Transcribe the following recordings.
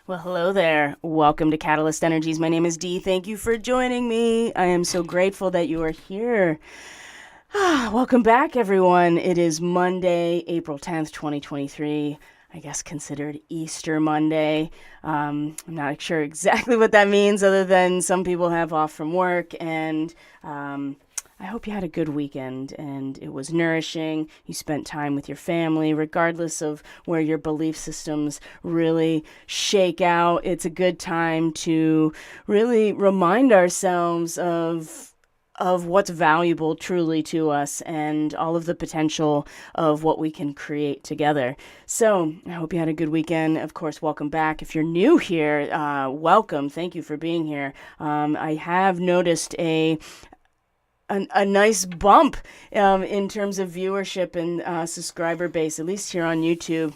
Well, hello there. Welcome to Catalyst Energies. My name is Dee. Thank you for joining me. I am so grateful that you are here. Welcome back, everyone. It is Monday, April 10th, 2023. I guess considered Easter Monday. I'm not sure exactly what that means, other than some people have off from work, and I hope you had a good weekend and it was nourishing. You spent time with your family, regardless of where your belief systems really shake out. It's a good time to really remind ourselves of what's valuable truly to us and all of the potential of what we can create together. So I hope you had a good weekend. Of course, welcome back. If you're new here, welcome. Thank you for being here. I have noticed a nice bump in terms of viewership and subscriber base, at least here on YouTube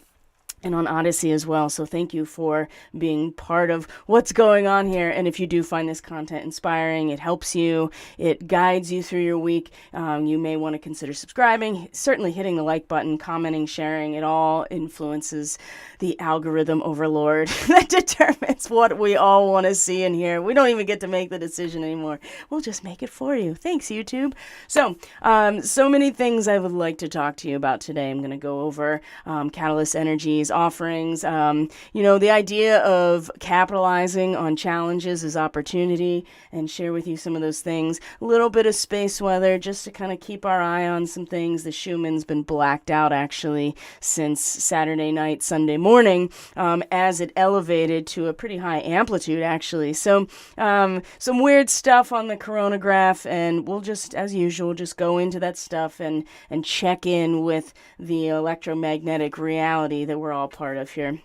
and on Odyssey as well. So thank you for being part of what's going on here. And if you do find this content inspiring, it helps you, it guides you through your week, you may want to consider subscribing, certainly hitting the like button, commenting, sharing. It all influences the algorithm overlord that determines what we all want to see and hear. We don't even get to make the decision anymore. We'll just make it for you. Thanks, YouTube. So many things I would like to talk to you about today. I'm going to go over Catalyst Energies offerings. The idea of capitalizing on challenges is opportunity, and share with you some of those things. A little bit of space weather just to kind of keep our eye on some things. The Schumann's been blacked out actually since Saturday night, Sunday morning, as it elevated to a pretty high amplitude actually. So some weird stuff on the coronagraph, and we'll just, as usual, just go into that stuff and check in with the electromagnetic reality that we're all part of here,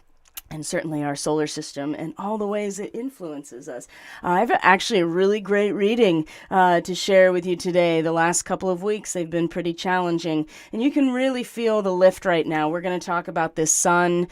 and certainly our solar system and all the ways it influences us. I have actually a really great reading to share with you today. The last couple of weeks, they've been pretty challenging, and you can really feel the lift right now. We're going to talk about this Sun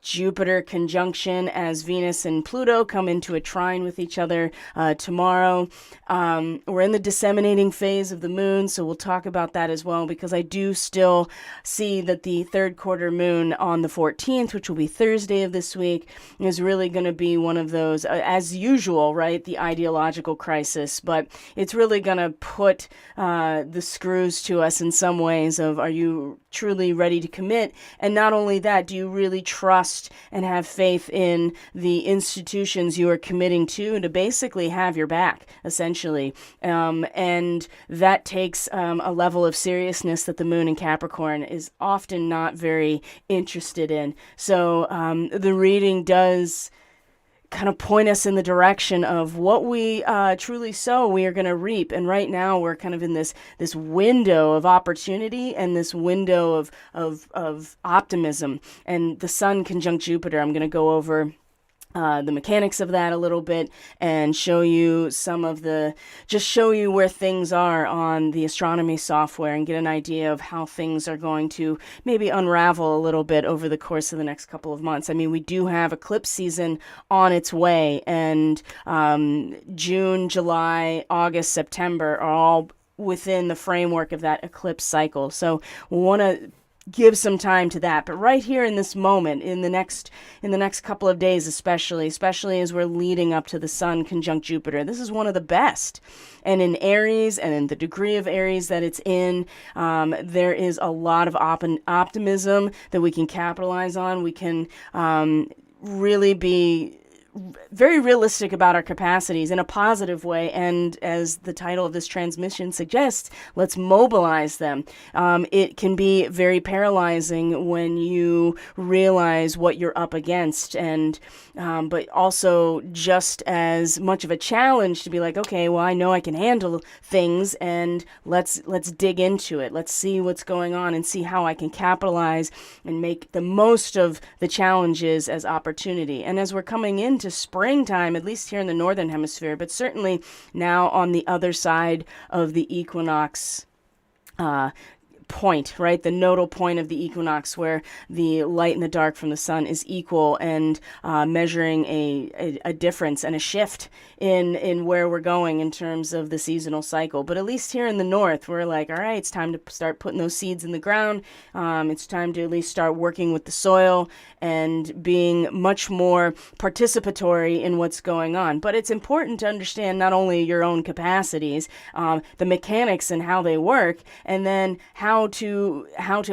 Jupiter conjunction as Venus and Pluto come into a trine with each other tomorrow. We're in the disseminating phase of the moon, so we'll talk about that as well, because I do still see that the third quarter moon on the 14th, which will be Thursday of this week, is really going to be one of those, as usual, right, the ideological crisis, but it's really going to put the screws to us in some ways of, are you truly ready to commit? And not only that, do you really trust and have faith in the institutions you are committing to basically have your back, essentially? And that takes a level of seriousness that the moon in Capricorn is often not very interested in. So the reading does kind of point us in the direction of what we truly sow, we are going to reap. And right now we're kind of in this window of opportunity and this window of optimism. And the Sun conjunct Jupiter, I'm going to go over the mechanics of that a little bit and show you show you where things are on the astronomy software and get an idea of how things are going to maybe unravel a little bit over the course of the next couple of months. I mean, we do have eclipse season on its way, and June, July, August, September are all within the framework of that eclipse cycle. So we want to give some time to that. But right here in this moment, in the next couple of days, especially as we're leading up to the Sun conjunct Jupiter, this is one of the best. And in Aries, and in the degree of Aries that it's in, there is a lot of optimism that we can capitalize on. We can really be very realistic about our capacities in a positive way, and as the title of this transmission suggests, let's mobilize them. It can be very paralyzing when you realize what you're up against, and but also just as much of a challenge to be like, okay, well, I know I can handle things, and let's dig into it. Let's see what's going on and see how I can capitalize and make the most of the challenges as opportunity. And as we're coming into springtime, at least here in the northern hemisphere, but certainly now on the other side of the equinox point, right? The nodal point of the equinox where the light and the dark from the sun is equal, and measuring a difference and a shift in where we're going in terms of the seasonal cycle. But at least here in the north, we're like, all right, it's time to start putting those seeds in the ground. It's time to at least start working with the soil and being much more participatory in what's going on. But it's important to understand not only your own capacities, the mechanics and how they work, and then how to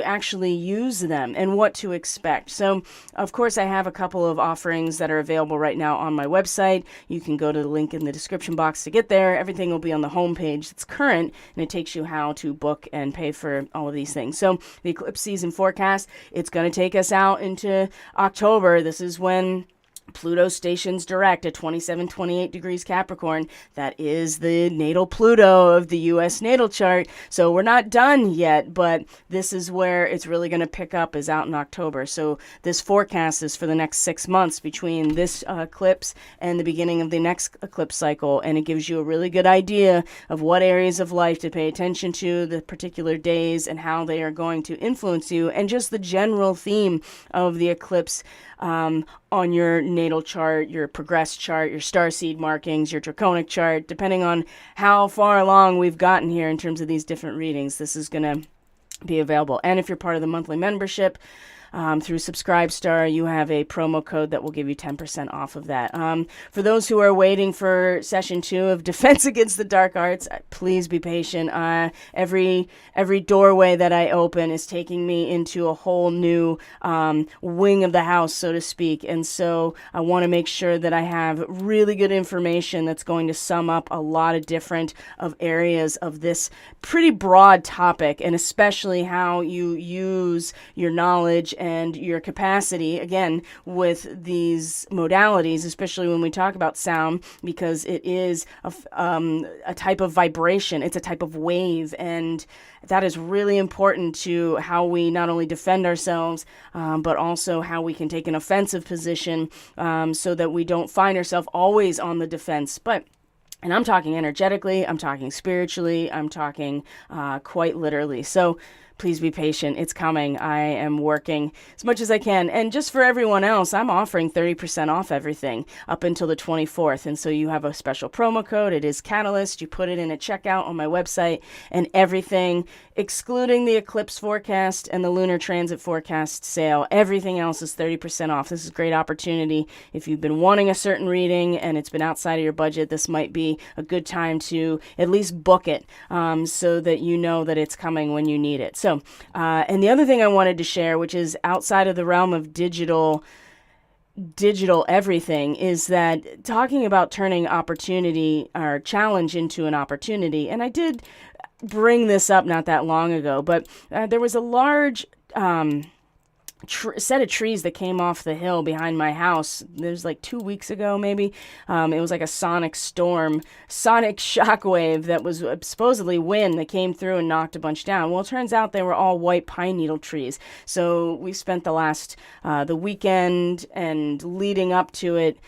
actually use them and what to expect. So, of course, I have a couple of offerings that are available right now on my website. You can go to the link in the description box to get there. Everything will be on the homepage. It's current, and it takes you how to book and pay for all of these things. So, the eclipse season forecast, it's going to take us out into October. This is when Pluto stations direct at 27-28 degrees Capricorn. That is the natal Pluto of the U.S. natal chart. So we're not done yet, but this is where it's really going to pick up, is out in October. So this forecast is for the next 6 months between this eclipse and the beginning of the next eclipse cycle. And it gives you a really good idea of what areas of life to pay attention to, the particular days, and how they are going to influence you, and just the general theme of the eclipse on your natal chart, your progressed chart, your starseed markings, your draconic chart, depending on how far along we've gotten here in terms of these different readings. This is going to be available. And if you're part of the monthly membership, through Subscribestar, you have a promo code that will give you 10% off of that. For those who are waiting for session 2 of Defense Against the Dark Arts, please be patient. Every doorway that I open is taking me into a whole new wing of the house, so to speak. And so I want to make sure that I have really good information that's going to sum up a lot of different areas of this pretty broad topic, and especially how you use your knowledge and your capacity, again, with these modalities, especially when we talk about sound, because it is a type of vibration. It's a type of wave, and that is really important to how we not only defend ourselves, but also how we can take an offensive position, so that we don't find ourselves always on the defense. And I'm talking energetically, I'm talking spiritually, I'm talking quite literally. So please be patient. It's coming. I am working as much as I can. And just for everyone else, I'm offering 30% off everything up until the 24th. And so you have a special promo code. It is Catalyst. You put it in at checkout on my website, and everything, excluding the eclipse forecast and the lunar transit forecast sale, everything else is 30% off. This is a great opportunity. If you've been wanting a certain reading and it's been outside of your budget, this might be a good time to at least book it, so that you know that it's coming when you need it. So, and the other thing I wanted to share, which is outside of the realm of digital everything, is that talking about turning opportunity or challenge into an opportunity. And I did bring this up not that long ago, but there was a large set of trees that came off the hill behind my house. There's like 2 weeks ago, maybe. It was like a sonic shockwave that was supposedly wind that came through and knocked a bunch down. Well, it turns out they were all white pine needle trees. So we spent the weekend and leading up to it,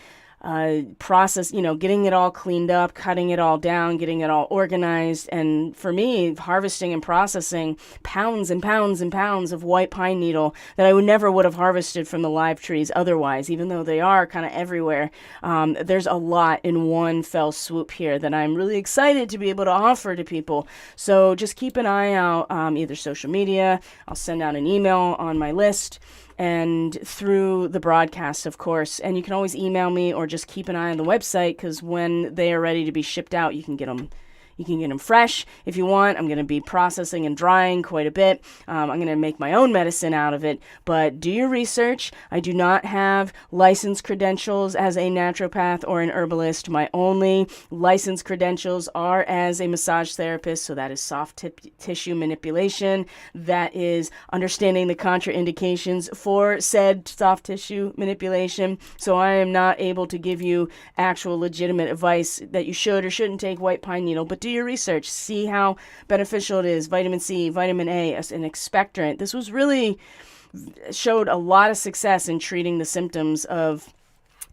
process, getting it all cleaned up, cutting it all down, getting it all organized. And for me, harvesting and processing pounds and pounds and pounds of white pine needle that I would have harvested from the live trees otherwise, even though they are kind of everywhere. There's a lot in one fell swoop here that I'm really excited to be able to offer to people. So just keep an eye out, either social media, I'll send out an email on my list, and through the broadcast, of course. And you can always email me or just keep an eye on the website, because when they are ready to be shipped out, you can get them You can get them fresh if you want. I'm going to be processing and drying quite a bit. I'm going to make my own medicine out of it. But do your research. I do not have licensed credentials as a naturopath or an herbalist. My only licensed credentials are as a massage therapist. So that is soft tissue manipulation. That is understanding the contraindications for said soft tissue manipulation. So I am not able to give you actual legitimate advice that you should or shouldn't take white pine needle. But do your research. See how beneficial it is. Vitamin C, vitamin A, an expectorant. This was really showed a lot of success in treating the symptoms of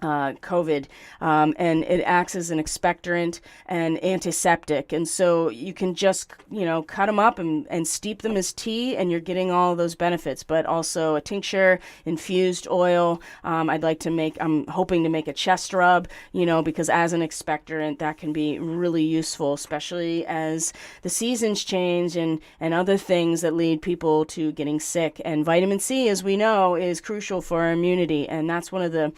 COVID, and it acts as an expectorant and antiseptic. And so you can just, cut them up and steep them as tea, and you're getting all of those benefits, but also a tincture, infused oil. I'm hoping to make a chest rub, because as an expectorant, that can be really useful, especially as the seasons change and other things that lead people to getting sick. And vitamin C, as we know, is crucial for our immunity. And that's one of the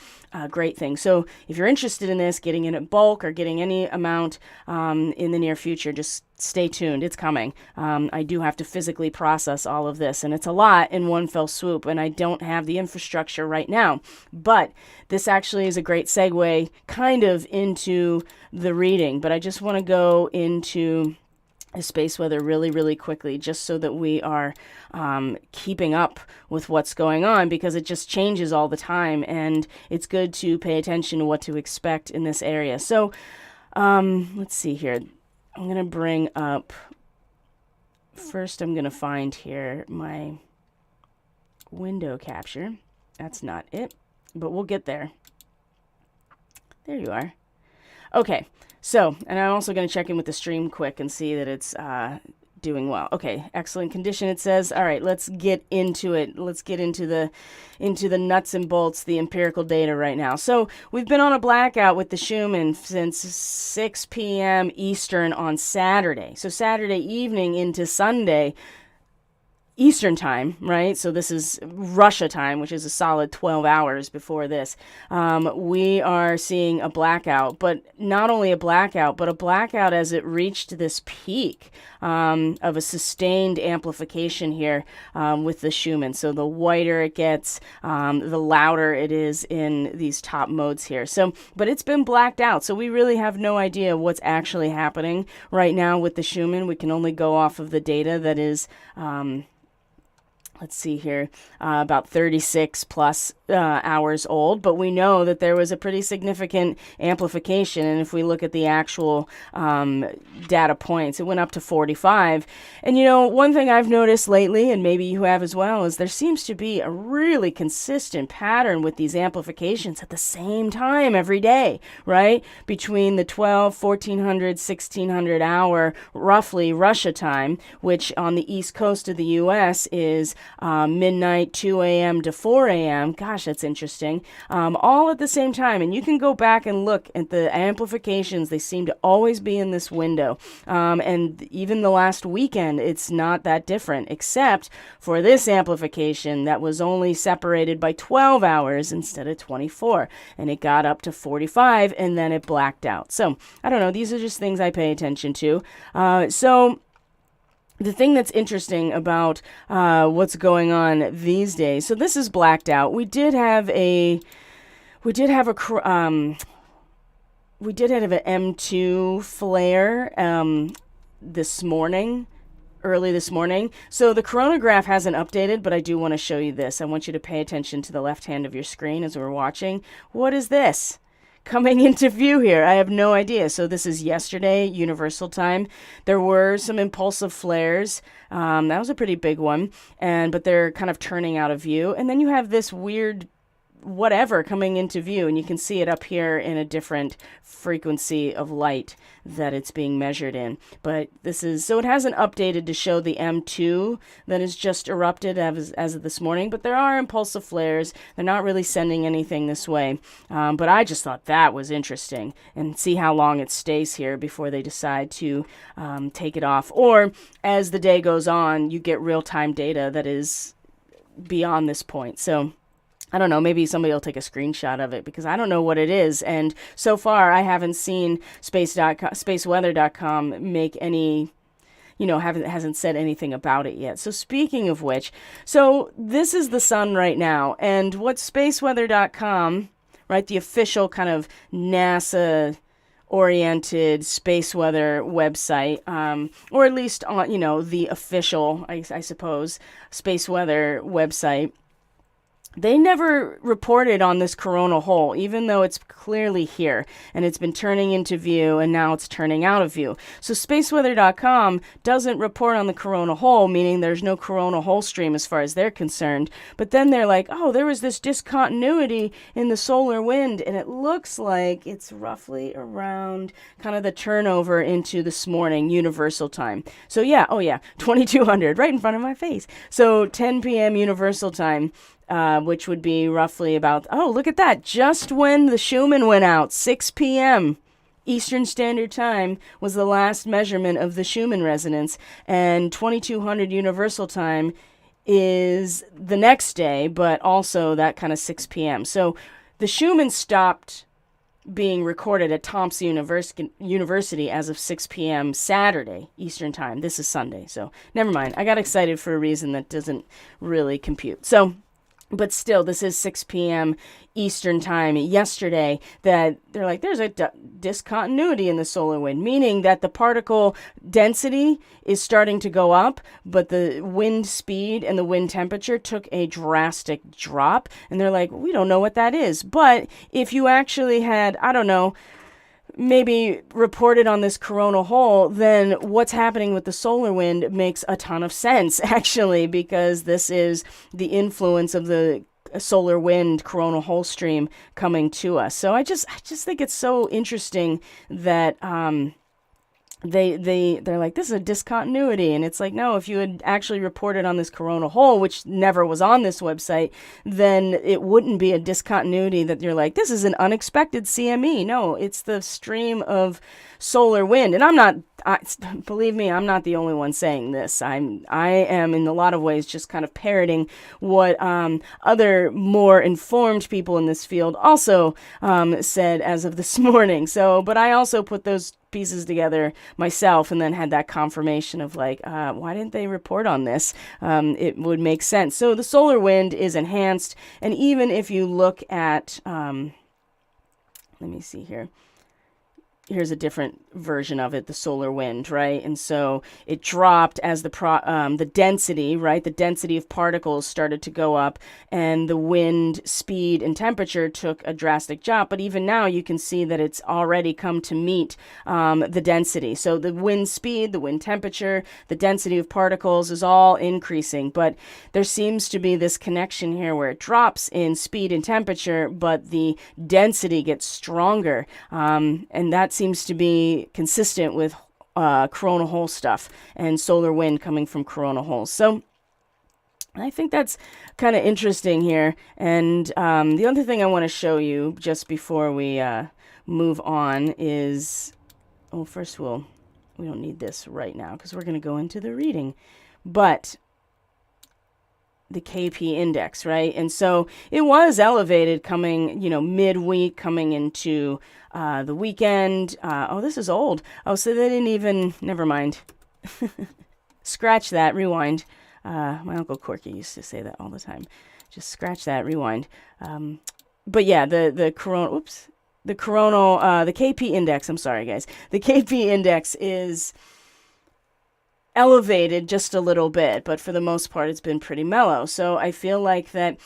great things. So if you're interested in this, getting in at bulk or getting any amount in the near future, just stay tuned. It's coming. I do have to physically process all of this, and it's a lot in one fell swoop, and I don't have the infrastructure right now. But this actually is a great segue kind of into the reading. But I just want to go into space weather really, really quickly, just so that we are keeping up with what's going on, because it just changes all the time, and it's good to pay attention to what to expect in this area. So let's see here. I'm going to bring up, first I'm going to find here my window capture. That's not it, but we'll get there. There you are. Okay, so, and I'm also going to check in with the stream quick and see that it's doing well. Okay, excellent condition, it says. All right, let's get into it. Let's get into the nuts and bolts, the empirical data right now. So we've been on a blackout with the Schumann since 6 p.m. Eastern on Saturday. So Saturday evening into Sunday Eastern time, right? So this is Russia time, which is a solid 12 hours before this. We are seeing a blackout, but not only a blackout, but a blackout as it reached this peak of a sustained amplification here with the Schumann. So the whiter it gets, the louder it is in these top modes here. So, but it's been blacked out. So we really have no idea what's actually happening right now with the Schumann. We can only go off of the data that is let's see here, about 36 plus hours old, but we know that there was a pretty significant amplification, and if we look at the actual data points, it went up to 45. And one thing I've noticed lately, and maybe you have as well, is there seems to be a really consistent pattern with these amplifications at the same time every day, right? Between the 1400, 1600 hour, roughly Russia time, which on the east coast of the U.S. is midnight, 2 a.m. to 4 a.m. Gosh, that's interesting. All at the same time. And you can go back and look at the amplifications. They seem to always be in this window. And even the last weekend, it's not that different, except for this amplification that was only separated by 12 hours instead of 24. And it got up to 45, and then it blacked out. So, I don't know. These are just things I pay attention to. The thing that's interesting about what's going on these days, so this is blacked out. We did have an M2 flare early this morning. So the coronagraph hasn't updated, but I do want to show you this. I want you to pay attention to the left hand of your screen as we're watching. What is this coming into view here? I have no idea. So this is yesterday, Universal Time. There were some impulsive flares. That was a pretty big one, but they're kind of turning out of view. And then you have this weird whatever coming into view, and you can see it up here in a different frequency of light that it's being measured in. But so it hasn't updated to show the M2 that has just erupted as of this morning, but there are impulsive flares. They're not really sending anything this way, but I just thought that was interesting, and see how long it stays here before they decide to take it off. Or as the day goes on, you get real-time data that is beyond this point. So I don't know, maybe somebody will take a screenshot of it, because I don't know what it is. And so far, I haven't seen spaceweather.com make any, hasn't said anything about it yet. So speaking of which, so this is the sun right now. And what spaceweather.com, right, the official kind of NASA oriented space weather website, or at least on, the official, I suppose, space weather website, they never reported on this coronal hole, even though it's clearly here and it's been turning into view and now it's turning out of view. So spaceweather.com doesn't report on the coronal hole, meaning there's no coronal hole stream as far as they're concerned. But then they're like, oh, there was this discontinuity in the solar wind, and it looks like it's roughly around kind of the turnover into this morning universal time. So yeah, 2200 right in front of my face. So 10 p.m. universal time. Which would be roughly about, oh, look at that, just when the Schumann went out, 6 p.m. Eastern Standard Time was the last measurement of the Schumann resonance, and 2200 Universal Time is the next day, but also that kind of 6 p.m. So the Schumann stopped being recorded at Thompson University as of 6 p.m. Saturday Eastern Time. This is Sunday, so never mind. I got excited for a reason that doesn't really compute. So, but still, this is 6 p.m. Eastern Time yesterday that they're like, there's a discontinuity in the solar wind, meaning that the particle density is starting to go up, but the wind speed and the wind temperature took a drastic drop. And they're like, we don't know what that is. But if you actually had, I don't know, maybe reported on this coronal hole, then what's happening with the solar wind makes a ton of sense, actually, because this is the influence of the solar wind coronal hole stream coming to us. So I just think it's so interesting that they're like, this is a discontinuity, and it's like, no, if you had actually reported on this coronal hole, which never was on this website, then it wouldn't be a discontinuity that you're like, this is an unexpected CME. No, it's the stream of solar wind. And believe me, I'm not the only one saying this. I am in a lot of ways just kind of parroting what other more informed people in this field also said as of this morning. So, but I also put those pieces together myself and then had that confirmation of like, why didn't they report on this? It would make sense. So the solar wind is enhanced. And even if you look at, let me see here. Here's a different version of it, the solar wind, right? And so it dropped as the density, right? The density of particles started to go up, and the wind speed and temperature took a drastic drop. But even now you can see that it's already come to meet the density. So the wind speed, the wind temperature, the density of particles is all increasing. But there seems to be this connection here where it drops in speed and temperature, but the density gets stronger. And that seems to be consistent with coronal hole stuff and solar wind coming from coronal holes. So I think that's kind of interesting here. And the other thing I want to show you just before we move on is, first we don't need this right now because we're going to go into the reading. But the KP index, right? And so it was elevated coming, midweek, coming into the weekend. This is old. So they didn't even, never mind. Scratch that, rewind. My Uncle Corky used to say that all the time. Just scratch that, rewind. But yeah, the KP index, I'm sorry, guys. The KP index is elevated just a little bit, but for the most part, it's been pretty mellow. So I feel like that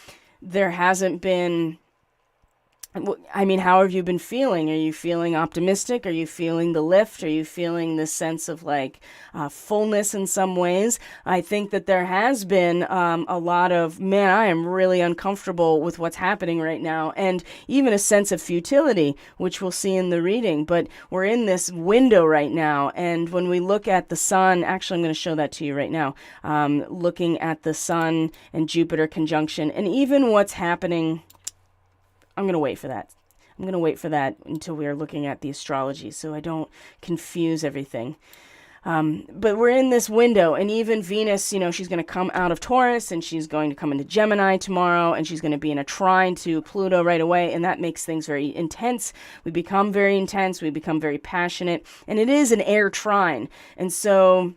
there hasn't been, how have you been feeling? Are you feeling optimistic? Are you feeling the lift? Are you feeling this sense of fullness in some ways? I think that there has been a lot of, I am really uncomfortable with what's happening right now, and even a sense of futility, which we'll see in the reading. But we're in this window right now, and when we look at the sun, actually I'm going to show that to you right now, looking at the sun and Jupiter conjunction, and even what's happening. I'm going to wait for that. I'm going to wait for that until we are looking at the astrology so I don't confuse everything. But we're in this window, and even Venus, she's going to come out of Taurus, and she's going to come into Gemini tomorrow, and she's going to be in a trine to Pluto right away, and that makes things very intense. We become very intense. We become very passionate, and it is an air trine. And so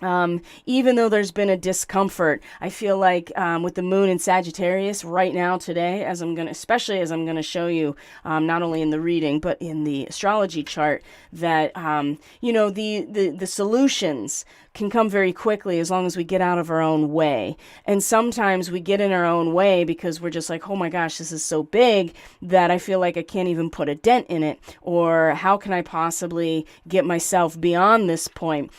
Even though there's been a discomfort, I feel like with the moon in Sagittarius right now today, especially as I'm going to show you, not only in the reading but in the astrology chart, that the solutions can come very quickly as long as we get out of our own way. And sometimes we get in our own way because we're just like, oh my gosh, this is so big that I feel like I can't even put a dent in it, or how can I possibly get myself beyond this point?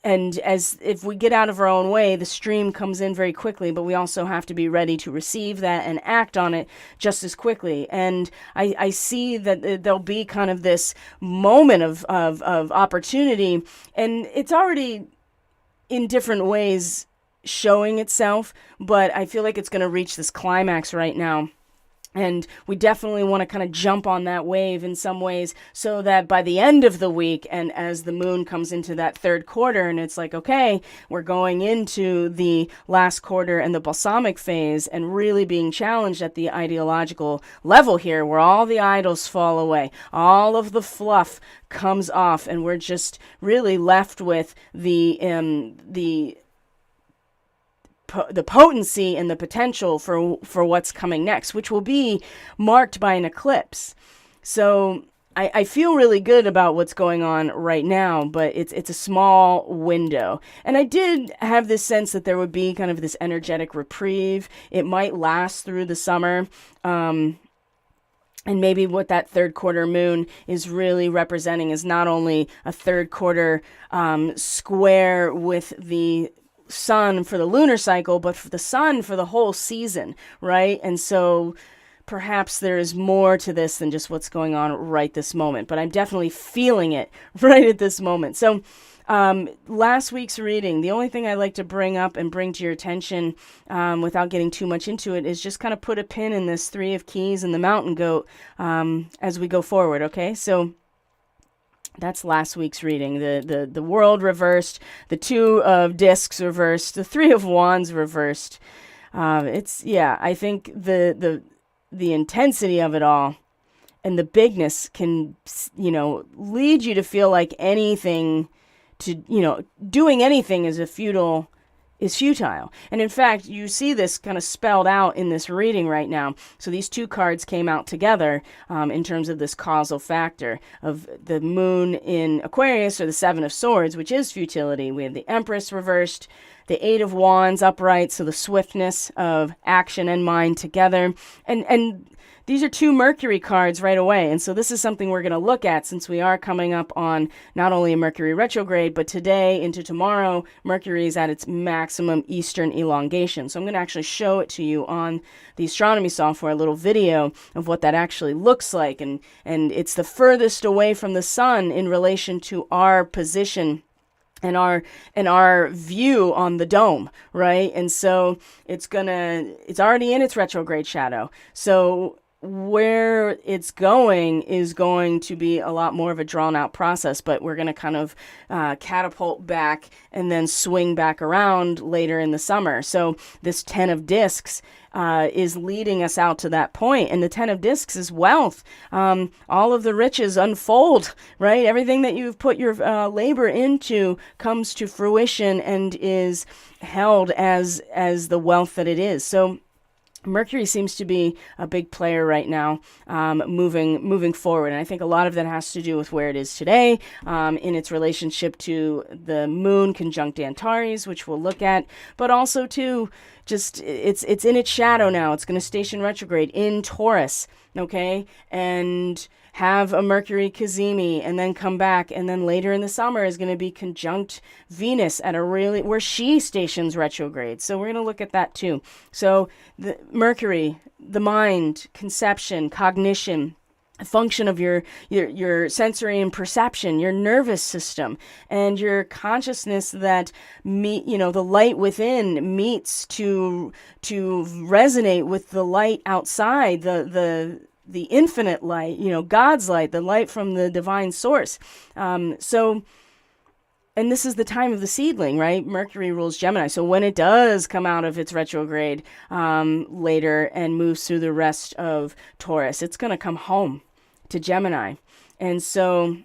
And as if we get out of our own way, the stream comes in very quickly, but we also have to be ready to receive that and act on it just as quickly. And I see that there'll be kind of this moment of opportunity, and it's already in different ways showing itself, but I feel like it's going to reach this climax right now. And we definitely want to kind of jump on that wave in some ways, so that by the end of the week, and as the moon comes into that third quarter, and it's like, okay, we're going into the last quarter and the balsamic phase, and really being challenged at the ideological level here, where all the idols fall away, all of the fluff comes off, and we're just really left with the potency and the potential for what's coming next, which will be marked by an eclipse. So I feel really good about what's going on right now, but it's a small window. And I did have this sense that there would be kind of this energetic reprieve. It might last through the summer. And maybe what that third quarter moon is really representing is not only a third quarter square with the sun for the lunar cycle, but for the sun for the whole season, right? And so perhaps there is more to this than just what's going on right this moment, but I'm definitely feeling it right at this moment. So last week's reading, the only thing I like to bring up and bring to your attention without getting too much into it is just kind of put a pin in this Three of Keys and the Mountain Goat as we go forward, okay? So that's last week's reading. The world reversed, the Two of Discs reversed, the Three of Wands reversed. I think the intensity of it all and the bigness can, lead you to feel like doing anything is futile. And in fact, you see this kind of spelled out in this reading right now. So these two cards came out together in terms of this causal factor of the moon in Aquarius, or the Seven of Swords, which is futility. We have the Empress reversed, the Eight of Wands upright, so the swiftness of action and mind together. And these are two Mercury cards right away. And so this is something we're going to look at, since we are coming up on not only a Mercury retrograde, but today into tomorrow, Mercury is at its maximum eastern elongation. So I'm going to actually show it to you on the astronomy software, a little video of what that actually looks like. And it's the furthest away from the sun in relation to our position and our view on the dome, right? And so it's already in its retrograde shadow. So where it's going is going to be a lot more of a drawn out process, but we're going to kind of catapult back and then swing back around later in the summer. So this 10 of Discs is leading us out to that point. And the 10 of Discs is wealth. All of the riches unfold, right? Everything that you've put your labor into comes to fruition and is held as the wealth that it is. So Mercury seems to be a big player right now, moving forward. And I think a lot of that has to do with where it is today, in its relationship to the moon conjunct Antares, which we'll look at, but also too, just it's in its shadow now. It's going to station retrograde in Taurus, okay? And have a Mercury Cazimi, and then come back, and then later in the summer is going to be conjunct Venus at where she stations retrograde. So we're going to look at that too. So the Mercury, the mind, conception, cognition, function of your sensory and perception, your nervous system, and your consciousness that the light within meets to resonate with the light outside, the infinite light, God's light, the light from the divine source. And this is the time of the seedling, right? Mercury rules Gemini. So when it does come out of its retrograde later and moves through the rest of Taurus, it's going to come home to Gemini. And so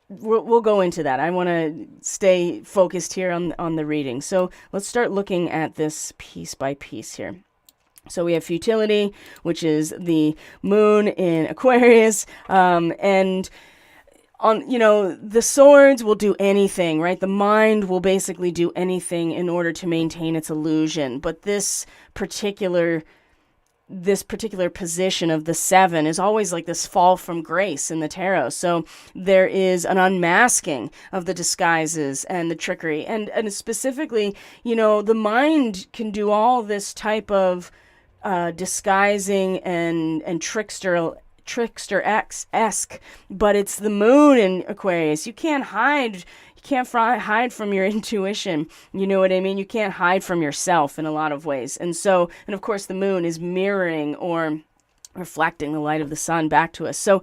we'll go into that. I want to stay focused here on the reading. So let's start looking at this piece by piece here. So we have futility, which is the moon in Aquarius, and on, the swords will do anything, right? The mind will basically do anything in order to maintain its illusion. But this particular position of the 7 is always like this fall from grace in the tarot. So there is an unmasking of the disguises and the trickery. And specifically, the mind can do all this type of disguising and trickster-esque, but it's the moon in Aquarius. You can't hide from your intuition. You know what I mean? You can't hide from yourself in a lot of ways. And of course the moon is mirroring or reflecting the light of the sun back to us. So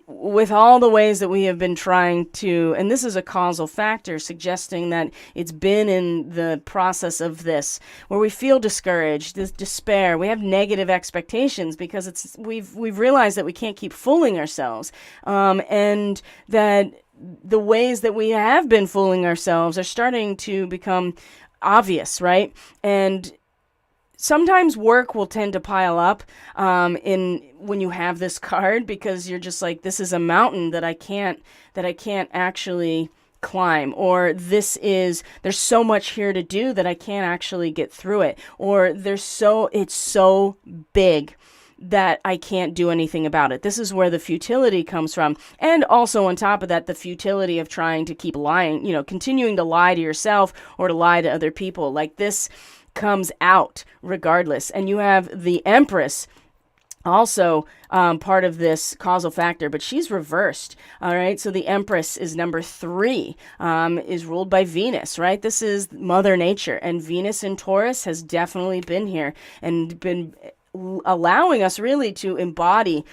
with all the ways that we have been trying to, and this is a causal factor suggesting that it's been in the process of this, where we feel discouraged, this despair, we have negative expectations because we've realized that we can't keep fooling ourselves, and that the ways that we have been fooling ourselves are starting to become obvious, right? And sometimes work will tend to pile up when you have this card, because you're just like, this is a mountain that I can't actually climb, or there's so much here to do that I can't actually get through it, or it's so big that I can't do anything about it. This is where the futility comes from. And also on top of that, the futility of trying to keep lying, continuing to lie to yourself or to lie to other people. Like, this comes out regardless. And you have the Empress, also part of this causal factor, but she's reversed. All right. So the Empress is number 3, is ruled by Venus, right? This is Mother Nature, and Venus in Taurus has definitely been here and been allowing us really to embody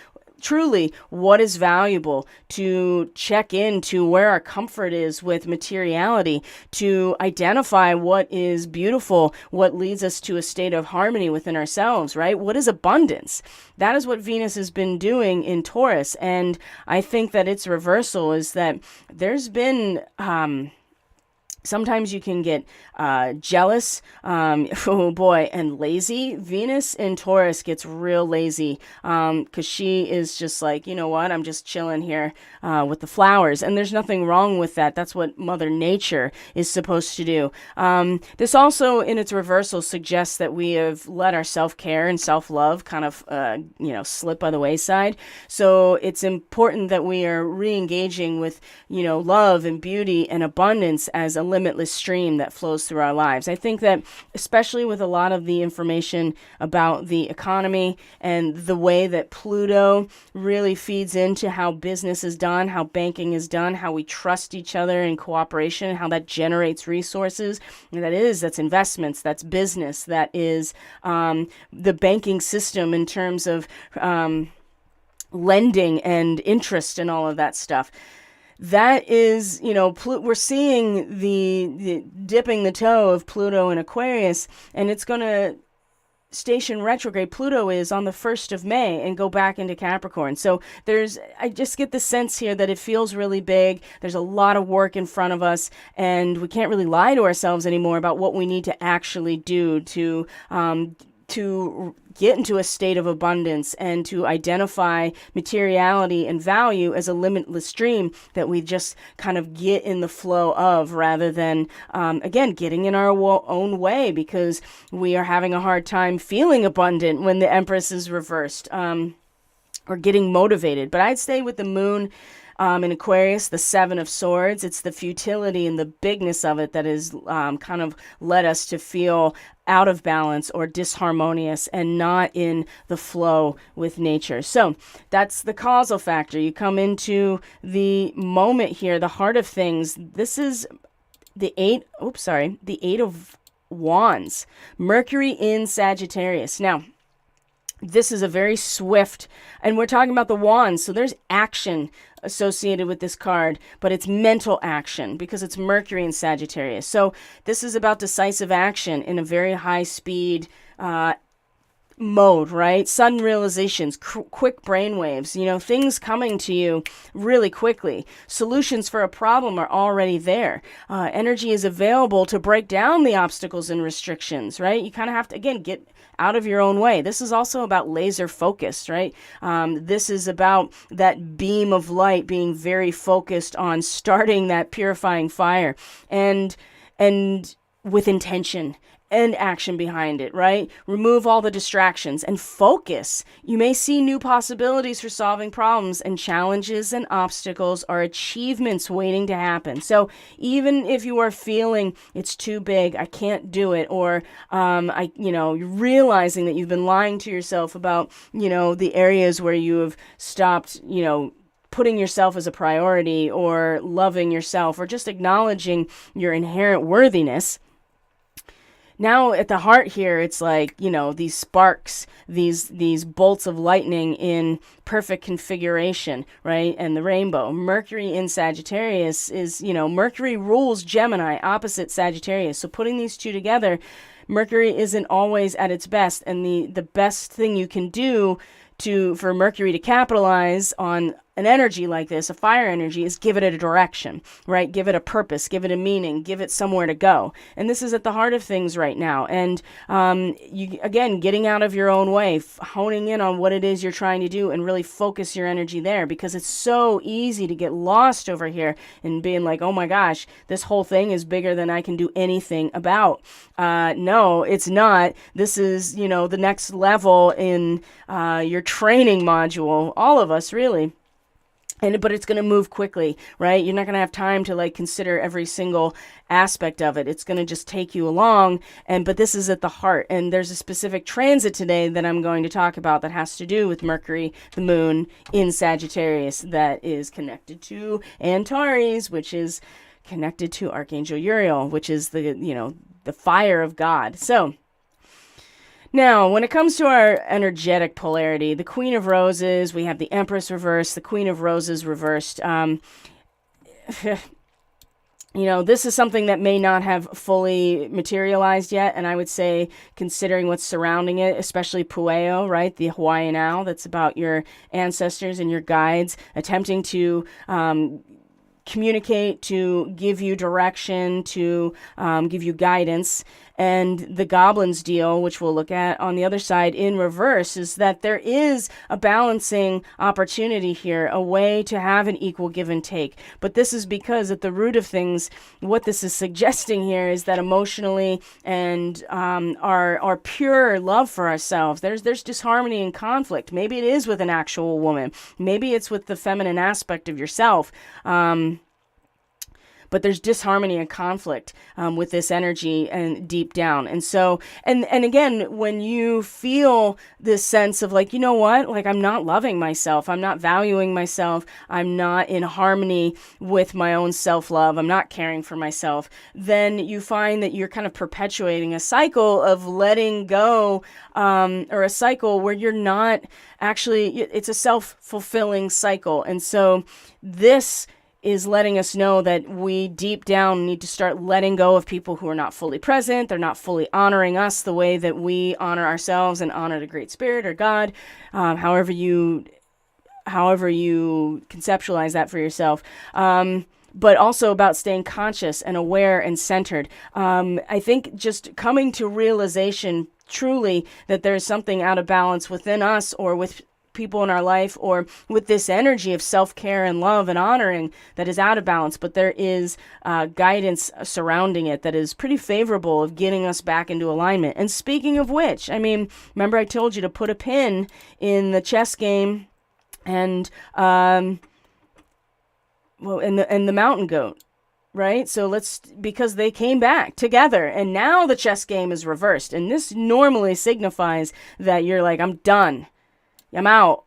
truly what is valuable, to check into where our comfort is with materiality, to identify what is beautiful, what leads us to a state of harmony within ourselves, right? What is abundance? That is what Venus has been doing in Taurus. And I think that its reversal is that there's been sometimes you can get jealous, and lazy. Venus in Taurus gets real lazy because she is just like, you know what, I'm just chilling here with the flowers. And there's nothing wrong with that. That's what Mother Nature is supposed to do. This also, in its reversal, suggests that we have let our self-care and self-love kind of, slip by the wayside. So it's important that we are re-engaging with, love and beauty and abundance as a limitless stream that flows through our lives. I think that especially with a lot of the information about the economy and the way that Pluto really feeds into how business is done, how banking is done, how we trust each other in cooperation, how that generates resources, that's investments, that's business, that is the banking system in terms of lending and interest and all of that stuff. That is, we're seeing the dipping the toe of Pluto in Aquarius, and it's going to station retrograde. Pluto is on the 1st of May and go back into Capricorn. So I just get the sense here that it feels really big. There's a lot of work in front of us, and we can't really lie to ourselves anymore about what we need to actually do to get into a state of abundance and to identify materiality and value as a limitless stream that we just kind of get in the flow of, rather than, again, getting in our own way, because we are having a hard time feeling abundant when the Empress is reversed, or getting motivated. But I'd stay with the moon in Aquarius, the 7 of Swords. It's the futility and the bigness of it that has kind of led us to feel out of balance or disharmonious and not in the flow with nature. So that's the causal factor. You come into the moment here, the heart of things. This is the 8 of Wands, Mercury in Sagittarius. Now, this is a very swift, and we're talking about the wands, so there's action associated with this card, but it's mental action because it's Mercury in Sagittarius. So this is about decisive action in a very high speed mode, right? Sudden realizations, quick brainwaves, things coming to you really quickly. Solutions for a problem are already there. Energy is available to break down the obstacles and restrictions, right? You kind of have to, again, get out of your own way. This is also about laser focus, right? This is about that beam of light being very focused on starting that purifying fire and with intention and action behind it, right? Remove all the distractions and focus. You may see new possibilities for solving problems, and challenges and obstacles are achievements waiting to happen. So even if you are feeling it's too big, I can't do it, or you're realizing that you've been lying to yourself about, the areas where you have stopped, putting yourself as a priority, or loving yourself, or just acknowledging your inherent worthiness. Now at the heart here, it's like, these sparks, these bolts of lightning in perfect configuration, right? And the rainbow. Mercury in Sagittarius is, Mercury rules Gemini, opposite Sagittarius. So putting these two together, Mercury isn't always at its best. And the best thing you can do for Mercury to capitalize on an energy like this, a fire energy, is give it a direction, right? Give it a purpose, give it a meaning, give it somewhere to go. And this is at the heart of things right now. And again, getting out of your own way, honing in on what it is you're trying to do, and really focus your energy there, because it's so easy to get lost over here and being like, oh my gosh, this whole thing is bigger than I can do anything about. No, it's not. This is, the next level in your training module, all of us really. But it's going to move quickly, right? You're not going to have time to consider every single aspect of it. It's going to just take you along. But this is at the heart. And there's a specific transit today that I'm going to talk about that has to do with Mercury, the moon in Sagittarius, that is connected to Antares, which is connected to Archangel Uriel, which is the fire of God. So now, when it comes to our energetic polarity, the Queen of Roses, we have the Empress reversed, the Queen of Roses reversed. This is something that may not have fully materialized yet, and I would say, considering what's surrounding it, especially Pueo, right, the Hawaiian owl, that's about your ancestors and your guides, attempting to communicate, to give you direction, to give you guidance. And the goblins deal, which we'll look at on the other side in reverse, is that there is a balancing opportunity here, a way to have an equal give and take. But this is because at the root of things, what this is suggesting here is that emotionally and our pure love for ourselves, there's disharmony and conflict. Maybe it is with an actual woman. Maybe it's with the feminine aspect of yourself. But there's disharmony and conflict with this energy and deep down. And so, and again, when you feel this sense of like, I'm not loving myself, I'm not valuing myself, I'm not in harmony with my own self-love, I'm not caring for myself, then you find that you're kind of perpetuating a cycle of letting go, or a cycle where you're not actually, it's a self-fulfilling cycle. And so this is letting us know that we deep down need to start letting go of people who are not fully present. They're not fully honoring us the way that we honor ourselves and honor the Great Spirit or God, however you conceptualize that for yourself. But also about staying conscious and aware and centered. I think just coming to realization truly that there's something out of balance within us, or with people in our life, or with this energy of self-care and love and honoring that is out of balance, but there is guidance surrounding it that is pretty favorable of getting us back into alignment. And speaking of which, remember I told you to put a pin in the chess game and in the mountain goat, right? So because they came back together, and now the chess game is reversed, and this normally signifies that you're like, I'm done, I'm out,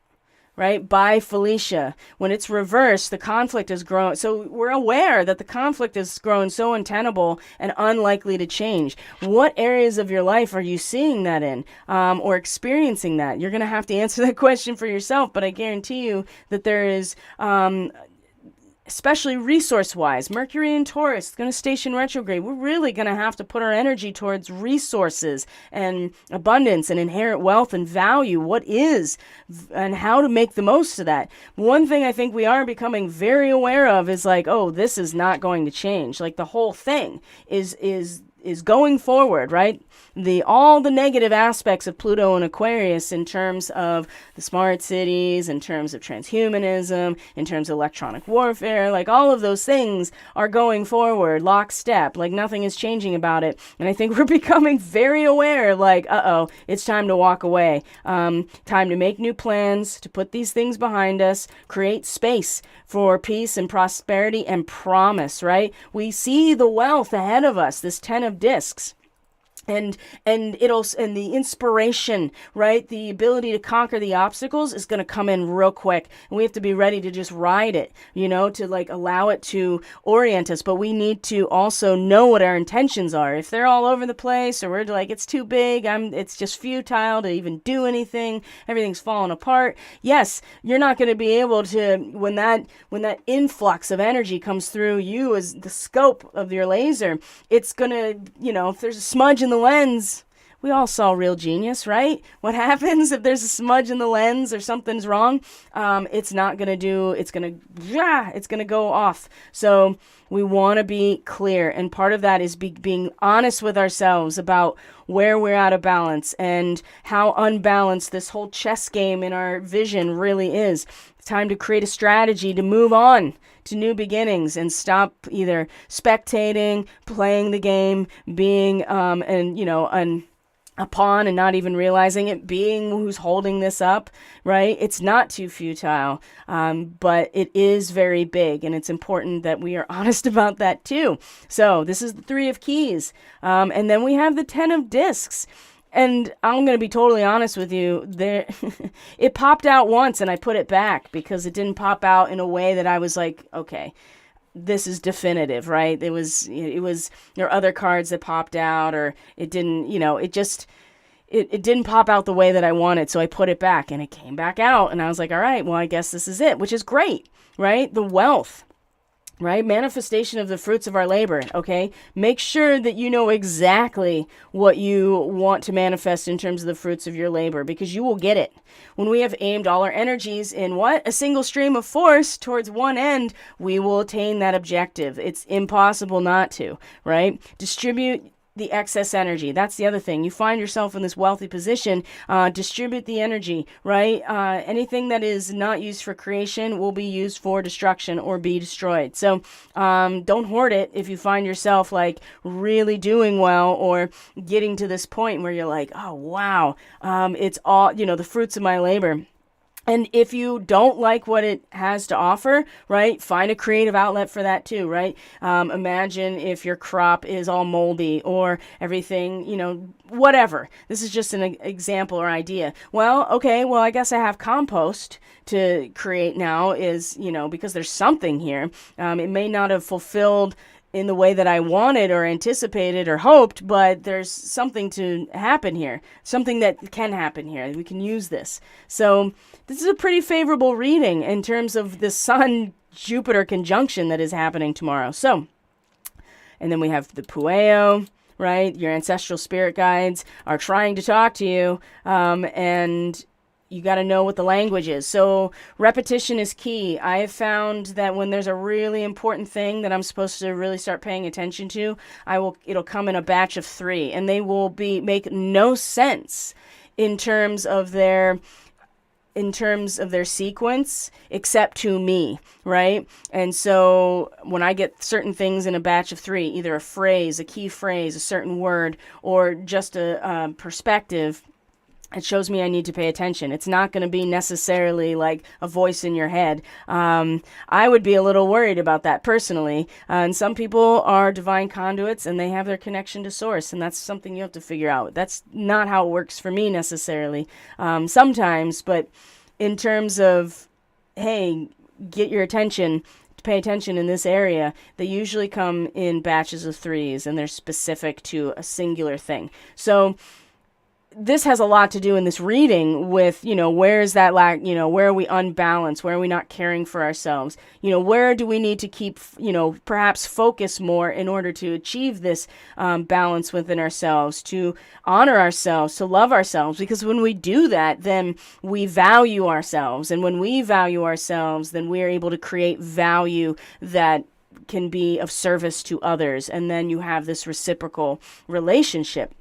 right? Bye, Felicia. When it's reversed, the conflict has grown. So we're aware that the conflict has grown so untenable and unlikely to change. What areas of your life are you seeing that in, or experiencing that? You're going to have to answer that question for yourself, but I guarantee you that there is especially resource-wise. Mercury in Taurus is going to station retrograde. We're really going to have to put our energy towards resources and abundance and inherent wealth and value. What is and how to make the most of that. One thing I think we are becoming very aware of is like, oh, this is not going to change. Like the whole thing is going forward, right? All the negative aspects of Pluto and Aquarius in terms of the smart cities, in terms of transhumanism, in terms of electronic warfare, like all of those things are going forward lockstep, like nothing is changing about it. And I think we're becoming very aware, like, it's time to walk away. Time to make new plans, to put these things behind us, create space for peace and prosperity and promise, right? We see the wealth ahead of us, this 10 of discs. And the inspiration, right? The ability to conquer the obstacles is going to come in real quick. And we have to be ready to just ride it, to like allow it to orient us. But we need to also know what our intentions are. If they're all over the place or we're like, it's too big, it's just futile to even do anything, everything's falling apart. Yes, you're not going to be able to, when that influx of energy comes through you as the scope of your laser, it's going to, if there's a smudge in the lens, we all saw Real Genius, right? What happens if there's a smudge in the lens or something's wrong? It's going to go off. So we want to be clear. And part of that is being honest with ourselves about where we're out of balance and how unbalanced this whole chess game in our vision really is. It's time to create a strategy to move on to new beginnings and stop either spectating, playing the game, being a pawn and not even realizing it, being who's holding this up, right? It's not too futile, but it is very big, and it's important that we are honest about that too. So this is the 3 of keys, and then we have the 10 of discs. And I'm going to be totally honest with you, it popped out once and I put it back because it didn't pop out in a way that I was like, okay, this is definitive, right? It was, there are other cards that popped out, or it didn't, it didn't pop out the way that I wanted. So I put it back and it came back out and I was like, all right, well, I guess this is it, which is great, right? The wealth. Right? Manifestation of the fruits of our labor, okay? Make sure that you know exactly what you want to manifest in terms of the fruits of your labor, because you will get it. When we have aimed all our energies in a single stream of force towards one end, we will attain that objective. It's impossible not to, right? Distribute the excess energy. That's the other thing. You find yourself in this wealthy position, distribute the energy, right? Anything that is not used for creation will be used for destruction or be destroyed. So don't hoard it if you find yourself like really doing well or getting to this point where you're like, oh, wow, it's all, the fruits of my labor. And if you don't like what it has to offer, right, find a creative outlet for that too, right? Imagine if your crop is all moldy or everything, whatever. This is just an example or idea. Well, okay, I guess I have compost to create now because there's something here. It may not have fulfilled in the way that I wanted or anticipated or hoped, but there's something to happen here, something that can happen here. We can use this. So this is a pretty favorable reading in terms of the Sun-Jupiter conjunction that is happening tomorrow. So, and then we have the Pueo, right? Your ancestral spirit guides are trying to talk to you, and you got to know what the language is. So repetition is key. I have found that when there's a really important thing that I'm supposed to really start paying attention to, it'll come in a batch of 3, and they will make no sense in terms of their sequence, except to me, right? And so when I get certain things in a batch of 3, either a phrase, a key phrase, a certain word, or just a perspective, it shows me I need to pay attention. It's not going to be necessarily like a voice in your head. I would be a little worried about that personally. And some people are divine conduits and they have their connection to source. And that's something you have to figure out. That's not how it works for me necessarily. Sometimes, but in terms of, hey, get your attention, pay attention in this area, they usually come in batches of 3s and they're specific to a singular thing. So this has a lot to do in this reading with, where is that lack, where are we unbalanced? Where are we not caring for ourselves? Where do we need to keep, perhaps focus more in order to achieve this balance within ourselves, to honor ourselves, to love ourselves? Because when we do that, then we value ourselves. And when we value ourselves, then we are able to create value that can be of service to others. And then you have this reciprocal relationship.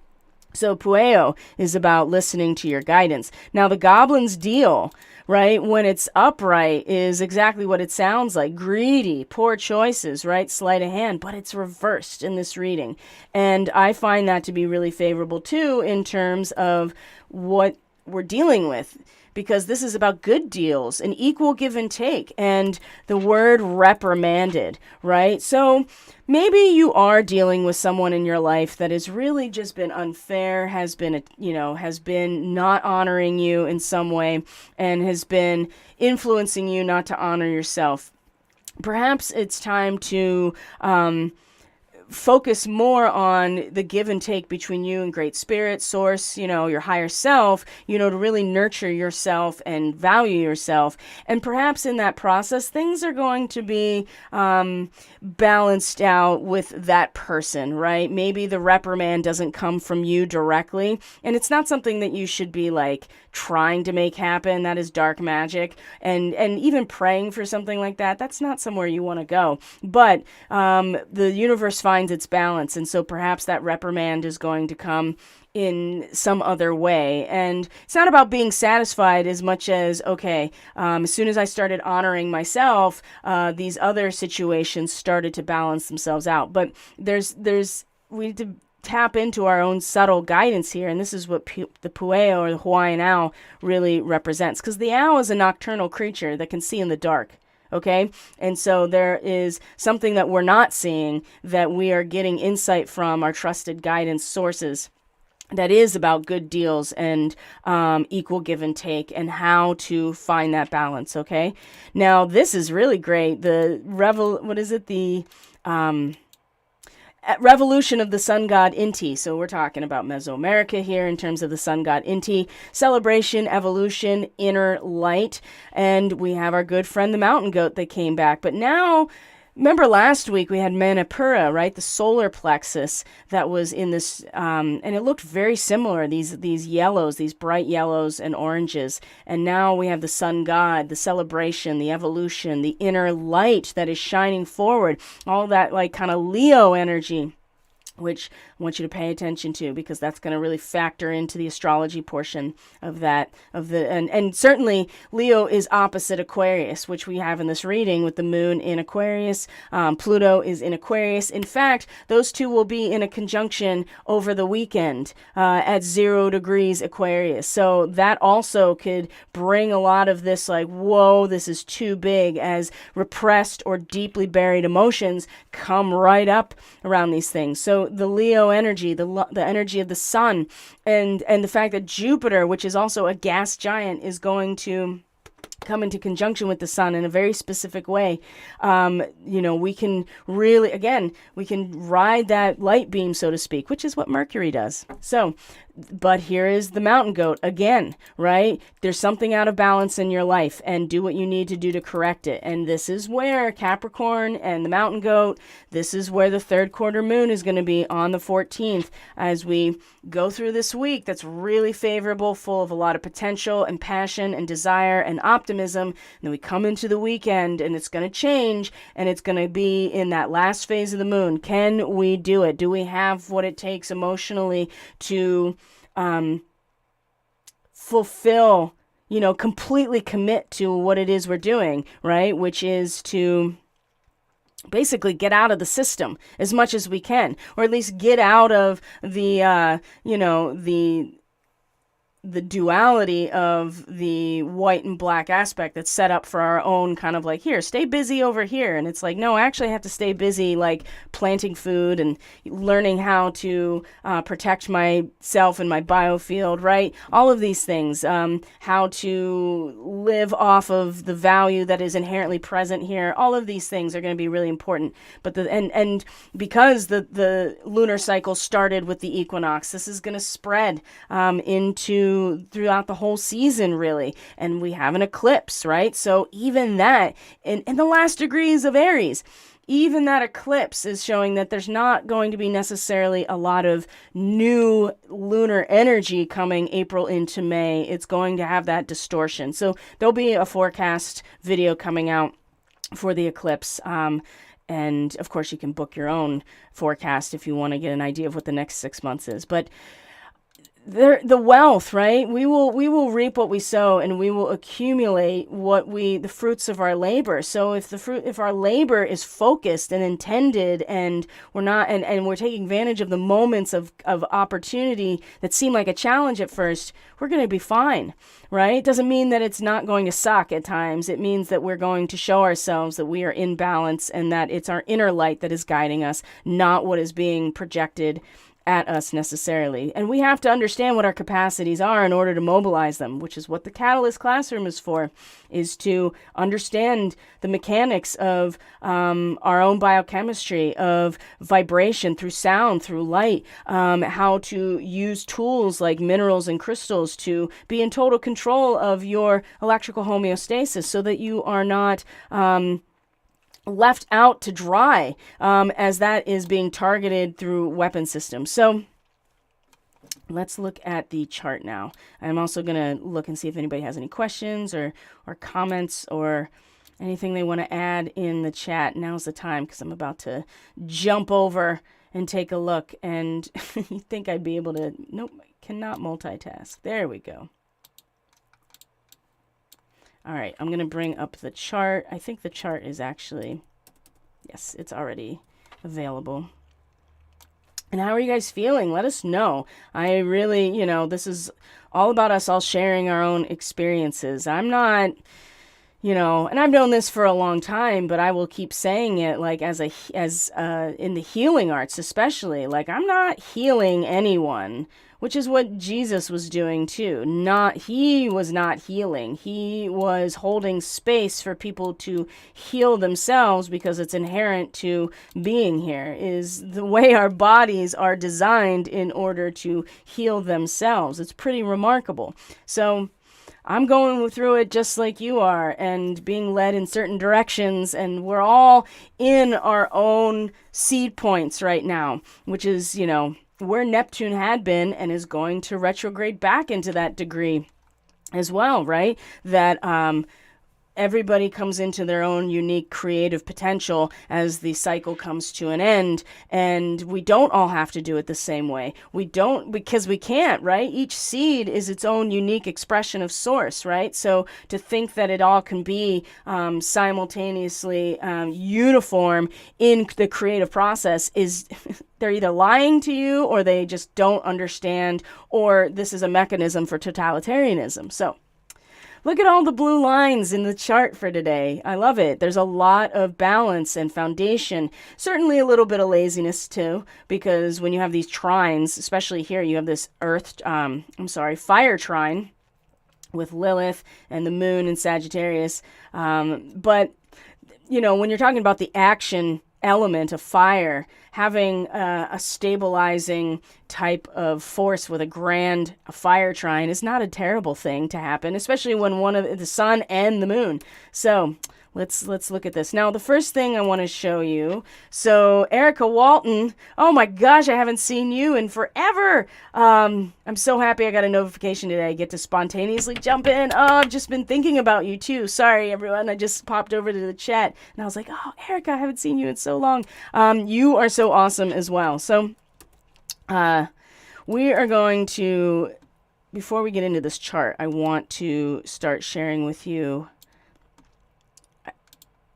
So Pueo is about listening to your guidance. Now, the goblin's deal, right, when it's upright, is exactly what it sounds like. Greedy, poor choices, right, sleight of hand, but it's reversed in this reading. And I find that to be really favorable, too, in terms of what we're dealing with, because this is about good deals, an equal give and take, and the word reprimanded, right? So maybe you are dealing with someone in your life that has really just been unfair, has been not honoring you in some way, and has been influencing you not to honor yourself. Perhaps it's time to focus more on the give and take between you and Great Spirit, Source, your higher self, to really nurture yourself and value yourself. And perhaps in that process, things are going to be balanced out with that person, right? Maybe the reprimand doesn't come from you directly, and it's not something that you should be like trying to make happen. That is dark magic. And even praying for something like that, that's not somewhere you want to go. But the universe finds its balance, and so perhaps that reprimand is going to come in some other way. And it's not about being satisfied as much as, okay, as soon as I started honoring myself, these other situations started to balance themselves out. But we need to tap into our own subtle guidance here, and this is what the Pueo, or the Hawaiian owl, really represents, because the owl is a nocturnal creature that can see in the dark. Okay. And so there is something that we're not seeing, that we are getting insight from our trusted guidance sources, that is about good deals and equal give and take, and how to find that balance. Okay. Now, this is really great. The revolution of the sun god Inti. So we're talking about Mesoamerica here in terms of the sun god Inti. Celebration, evolution, inner light. And we have our good friend the mountain goat that came back. But now, remember last week we had Manipura, right? The solar plexus that was in this, and it looked very similar, these yellows, these bright yellows and oranges. And now we have the sun god, the celebration, the evolution, the inner light that is shining forward, all that like kind of Leo energy, which I want you to pay attention to, because that's going to really factor into the astrology portion of that, and certainly Leo is opposite Aquarius, which we have in this reading with the moon in Aquarius. Pluto is in Aquarius. In fact, those two will be in a conjunction over the weekend at 0 degrees Aquarius. So that also could bring a lot of this like, whoa, this is too big, as repressed or deeply buried emotions come right up around these things. So the Leo energy, the energy of the sun, and the fact that Jupiter, which is also a gas giant, is going to come into conjunction with the sun in a very specific way. We can really, again, we can ride that light beam, so to speak, which is what Mercury does. So, but here is the mountain goat again, right? There's something out of balance in your life, and do what you need to do to correct it. And this is where Capricorn and the mountain goat, this is where the third quarter moon is going to be on the 14th as we go through this week that's really favorable, full of a lot of potential and passion and desire and optimism. And then we come into the weekend and it's going to change, and it's going to be in that last phase of the moon. Can we do it? Do we have what it takes emotionally to fulfill, completely commit to what it is we're doing, right? Which is to basically get out of the system as much as we can, or at least get out of the the duality of the white and black aspect that's set up for our own kind of like, here, stay busy over here. And it's like, no, I actually have to stay busy, like planting food and learning how to protect myself and my biofield, right? All of these things, how to live off of the value that is inherently present here. All of these things are going to be really important. But and because the lunar cycle started with the equinox, this is going to spread into throughout the whole season, really. And we have an eclipse, right? So even that, in the last degrees of Aries, even that eclipse is showing that there's not going to be necessarily a lot of new lunar energy coming April into May. It's going to have that distortion. So there'll be a forecast video coming out for the eclipse. And of course, you can book your own forecast if you want to get an idea of what the next 6 months is. But the wealth, right? We will reap what we sow, and we will accumulate the fruits of our labor. So if our labor is focused and intended, and we're not, and we're taking advantage of the moments of opportunity that seem like a challenge at first, we're going to be fine, right? It doesn't mean that it's not going to suck at times. It means that we're going to show ourselves that we are in balance, and that it's our inner light that is guiding us, not what is being projected at us necessarily. And we have to understand what our capacities are in order to mobilize them, which is what the Catalyst Classroom is for, is to understand the mechanics of our own biochemistry, of vibration through sound, through light, how to use tools like minerals and crystals to be in total control of your electrical homeostasis so that you are not left out to dry as that is being targeted through weapon systems. So let's look at the chart now. I'm also going to look and see if anybody has any questions or comments or anything they want to add in the chat. Now's the time, because I'm about to jump over and take a look. And you think I'd be able to... Nope, I cannot multitask. There we go. All right, I'm going to bring up the chart. I think the chart is actually, yes, it's already available. And how are you guys feeling? Let us know. I really, this is all about us all sharing our own experiences. I'm not, and I've known this for a long time, but I will keep saying it, like in the healing arts especially, like I'm not healing anyone, which is what Jesus was doing too. He was not healing. He was holding space for people to heal themselves, because it's inherent to being here, is the way our bodies are designed in order to heal themselves. It's pretty remarkable. So I'm going through it just like you are, and being led in certain directions, and we're all in our own seed points right now, which is, where Neptune had been and is going to retrograde back into that degree as well, right? That everybody comes into their own unique creative potential as the cycle comes to an end, and we don't all have to do it the same way. We don't, because we can't, right? Each seed is its own unique expression of source, right? So to think that it all can be simultaneously uniform in the creative process is they're either lying to you, or they just don't understand, or this is a mechanism for totalitarianism. So look at all the blue lines in the chart for today. I love it. There's a lot of balance and foundation. Certainly a little bit of laziness too, because when you have these trines, especially here, you have this fire trine with Lilith and the moon and Sagittarius. But, when you're talking about the action element of fire, having a stabilizing type of force with a fire trine is not a terrible thing to happen, especially when one of the sun and the moon. So let's look at this. Now, the first thing I want to show you. So Erica Walton, oh my gosh, I haven't seen you in forever. I'm so happy I got a notification today. I get to spontaneously jump in. Oh, I've just been thinking about you too. Sorry, everyone. I just popped over to the chat and I was like, oh, Erica, I haven't seen you in so long. You are so awesome as well. So we are going to, before we get into this chart, I want to start sharing with you.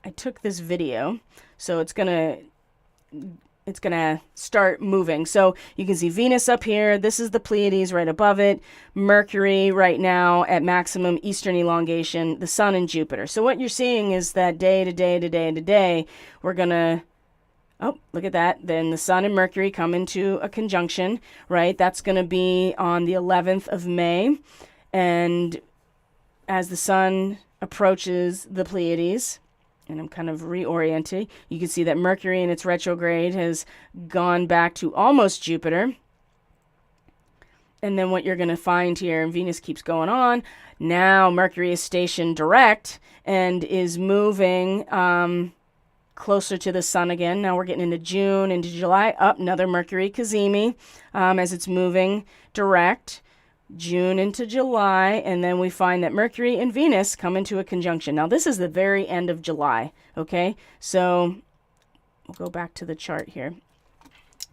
I took this video, so it's going to start moving. So you can see Venus up here. This is the Pleiades right above it. Mercury right now at maximum eastern elongation, the Sun and Jupiter. So what you're seeing is that day to day to day to day, we're going to, oh, look at that. Then the Sun and Mercury come into a conjunction, right? That's going to be on the 11th of May. And as the Sun approaches the Pleiades, and I'm kind of reorienting, you can see that Mercury in its retrograde has gone back to almost Jupiter. And then what you're going to find here, and Venus keeps going on, now Mercury is stationed direct and is moving closer to the Sun again. Now we're getting into June, into July. Up, another Mercury cazimi as it's moving direct. June into July, and then we find that Mercury and Venus come into a conjunction. Now, this is the very end of July, okay? So we'll go back to the chart here.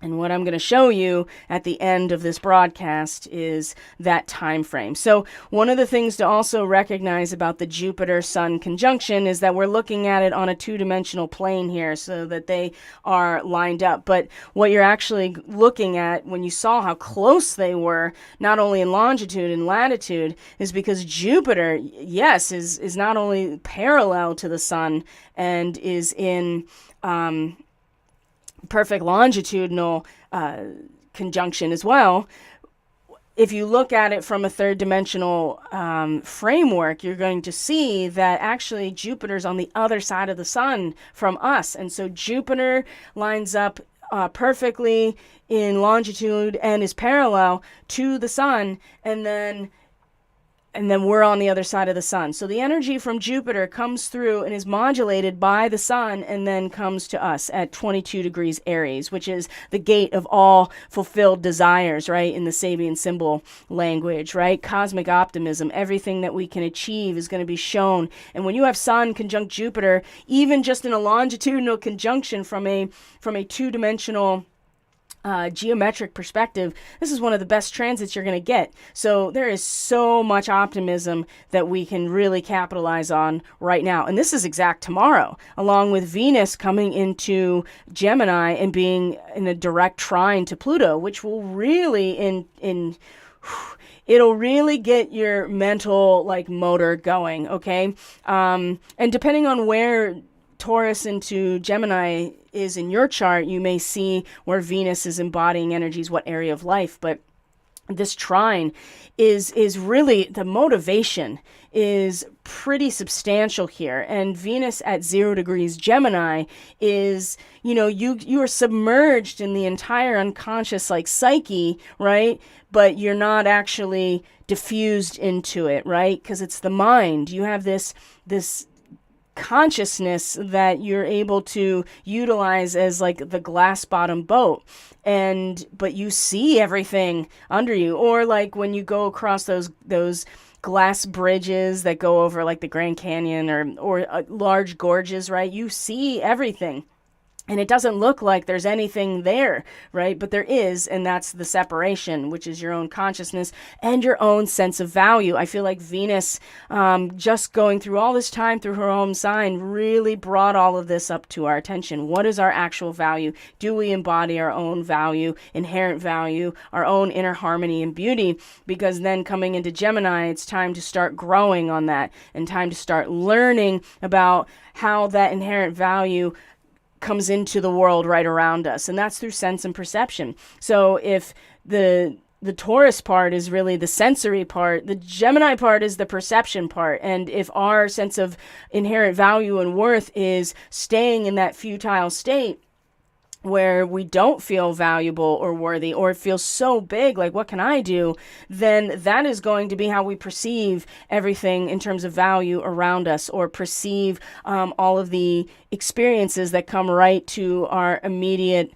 And what I'm going to show you at the end of this broadcast is that time frame. So one of the things to also recognize about the Jupiter-Sun conjunction is that we're looking at it on a two-dimensional plane here so that they are lined up. But what you're actually looking at when you saw how close they were, not only in longitude and latitude, is because Jupiter, yes, is not only parallel to the Sun and is in perfect longitudinal conjunction as well. If you look at it from a third dimensional framework, you're going to see that actually Jupiter's on the other side of the Sun from us. And so Jupiter lines up perfectly in longitude and is parallel to the Sun, and then we're on the other side of the Sun. So the energy from Jupiter comes through and is modulated by the Sun and then comes to us at 22 degrees Aries, which is the gate of all fulfilled desires, right? In the Sabian symbol language, right? Cosmic optimism, everything that we can achieve is going to be shown. And when you have Sun conjunct Jupiter, even just in a longitudinal conjunction from a two-dimensional geometric perspective, this is one of the best transits you're going to get. So there is so much optimism that we can really capitalize on right now. And this is exact tomorrow, along with Venus coming into Gemini and being in a direct trine to Pluto, which will really it'll really get your mental motor going, okay? And depending on where Taurus into Gemini is in your chart, you may see where Venus is embodying energies, what area of life. But this trine is really, the motivation is pretty substantial here. And Venus at 0 degrees Gemini is, you are submerged in the entire unconscious psyche, right? But you're not actually diffused into it, right? Because it's the mind. You have this consciousness that you're able to utilize as the glass bottom boat, but you see everything under you. Or when you go across those glass bridges that go over the Grand Canyon or large gorges, right? You see everything. And it doesn't look like there's anything there, right? But there is, and that's the separation, which is your own consciousness and your own sense of value. I feel like Venus, just going through all this time through her home sign, really brought all of this up to our attention. What is our actual value? Do we embody our own value, inherent value, our own inner harmony and beauty? Because then coming into Gemini, it's time to start growing on that and time to start learning about how that inherent value comes into the world right around us, and that's through sense and perception. So if the Taurus part is really the sensory part, the Gemini part is the perception part, and if our sense of inherent value and worth is staying in that futile state where we don't feel valuable or worthy, or it feels so big, what can I do? Then that is going to be how we perceive everything in terms of value around us, or perceive all of the experiences that come right to our immediate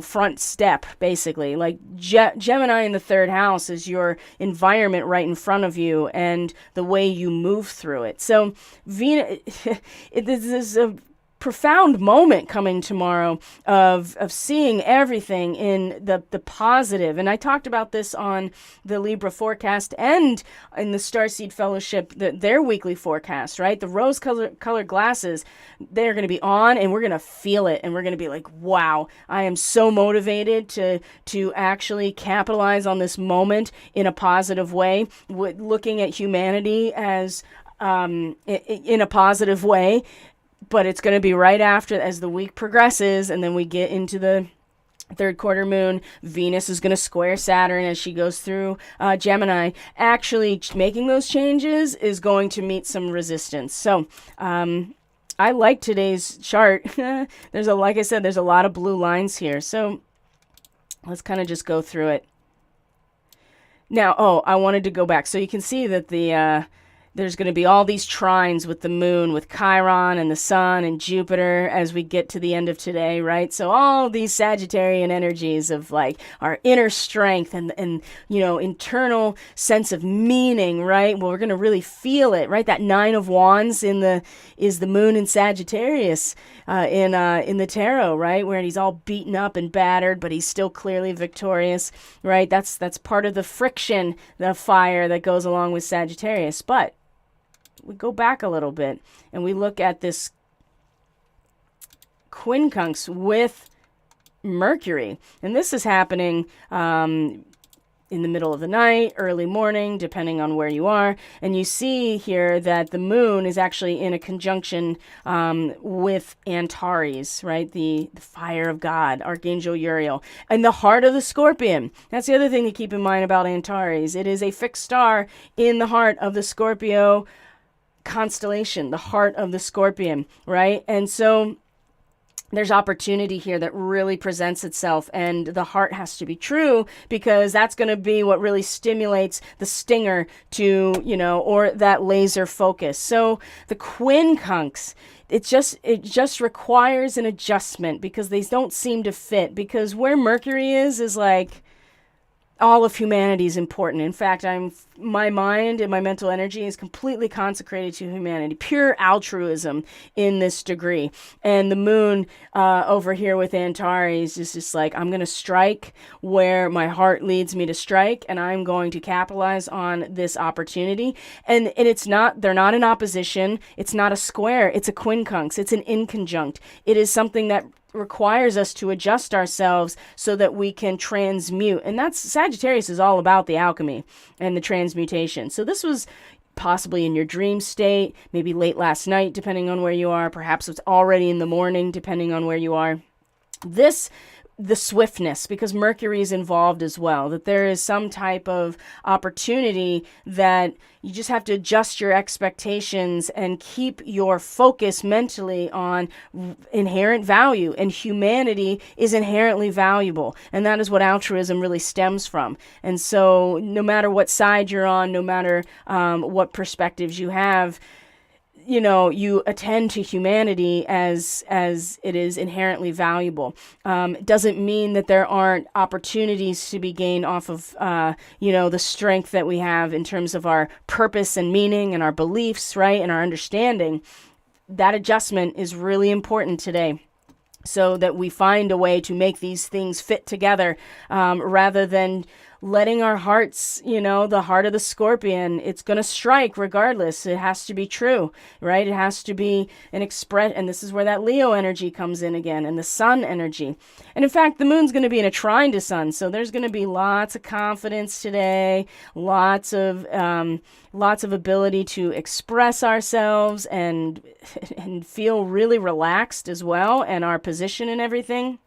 front step, basically. Gemini in the third house is your environment right in front of you and the way you move through it. So Venus, this is a profound moment coming tomorrow of seeing everything in the positive. And I talked about this on the Libra forecast and in the Starseed Fellowship, their weekly forecast, right? The rose colored glasses, they're going to be on, and we're going to feel it, and we're going to be like, wow, I am so motivated to actually capitalize on this moment in a positive way, looking at humanity as in a positive way. But it's going to be right after, as the week progresses, and then we get into the third quarter moon. Venus is going to square Saturn as she goes through Gemini. Actually, making those changes is going to meet some resistance. So, I like today's chart. Like I said, there's a lot of blue lines here. So, let's kind of just go through it. Now, I wanted to go back. So you can see that there's going to be all these trines with the moon, with Chiron and the sun and Jupiter as we get to the end of today, right? So all these Sagittarian energies of like our inner strength and internal sense of meaning, right? Well, we're going to really feel it, right? That 9 of Wands is the moon in Sagittarius in the tarot, right? Where he's all beaten up and battered, but he's still clearly victorious, right? That's part of the friction, the fire that goes along with Sagittarius. But we go back a little bit and we look at this quincunx with Mercury. And this is happening in the middle of the night, early morning, depending on where you are. And you see here that the moon is actually in a conjunction with Antares, right? The fire of God, Archangel Uriel, and the heart of the Scorpion. That's the other thing to keep in mind about Antares. It is a fixed star in the heart of the Scorpio constellation, the heart of the Scorpion, right? And so there's opportunity here that really presents itself, and the heart has to be true, because that's going to be what really stimulates the stinger to, or that laser focus. So the quincunx, it just requires an adjustment, because they don't seem to fit, because where Mercury is like all of humanity is important. In fact, my mind and my mental energy is completely consecrated to humanity, pure altruism in this degree. And the moon over here with Antares is just like, I'm going to strike where my heart leads me to strike, and I'm going to capitalize on this opportunity. And they're not in opposition. It's not a square. It's a quincunx. It's an inconjunct. It is something that requires us to adjust ourselves so that we can transmute. And that's Sagittarius is all about the alchemy and the transmutation. So this was possibly in your dream state, maybe late last night, depending on where you are. Perhaps it's already in the morning, depending on where you are. The swiftness, because Mercury is involved as well, that there is some type of opportunity that you just have to adjust your expectations and keep your focus mentally on inherent value. And humanity is inherently valuable. And that is what altruism really stems from. And so no matter what side you're on, no matter what perspectives you have, you attend to humanity as it is inherently valuable. It doesn't mean that there aren't opportunities to be gained off of, the strength that we have in terms of our purpose and meaning and our beliefs, right, and our understanding. That adjustment is really important today, so that we find a way to make these things fit together, rather than letting our hearts, the heart of the Scorpion, it's going to strike regardless. It has to be true, right? It has to be an express. And this is where that Leo energy comes in again, and the sun energy. And in fact, the moon's going to be in a trine to sun. So there's going to be lots of confidence today, lots of ability to express ourselves and feel really relaxed as well, and our position and everything.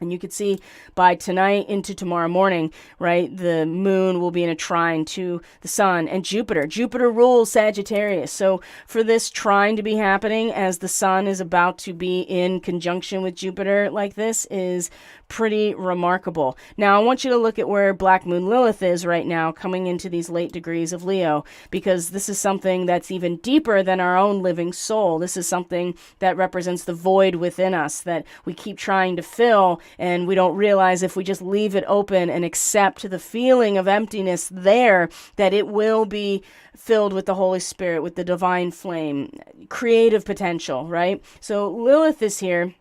And you could see by tonight into tomorrow morning, right, the moon will be in a trine to the sun and Jupiter. Jupiter rules Sagittarius. So for this trine to be happening as the sun is about to be in conjunction with Jupiter like this is pretty remarkable. Now, I want you to look at where Black Moon Lilith is right now, coming into these late degrees of Leo, because this is something that's even deeper than our own living soul. This is something that represents the void within us that we keep trying to fill and we don't realize if we just leave it open and accept the feeling of emptiness there, that it will be filled with the Holy Spirit, with the divine flame, creative potential, right? So Lilith is here.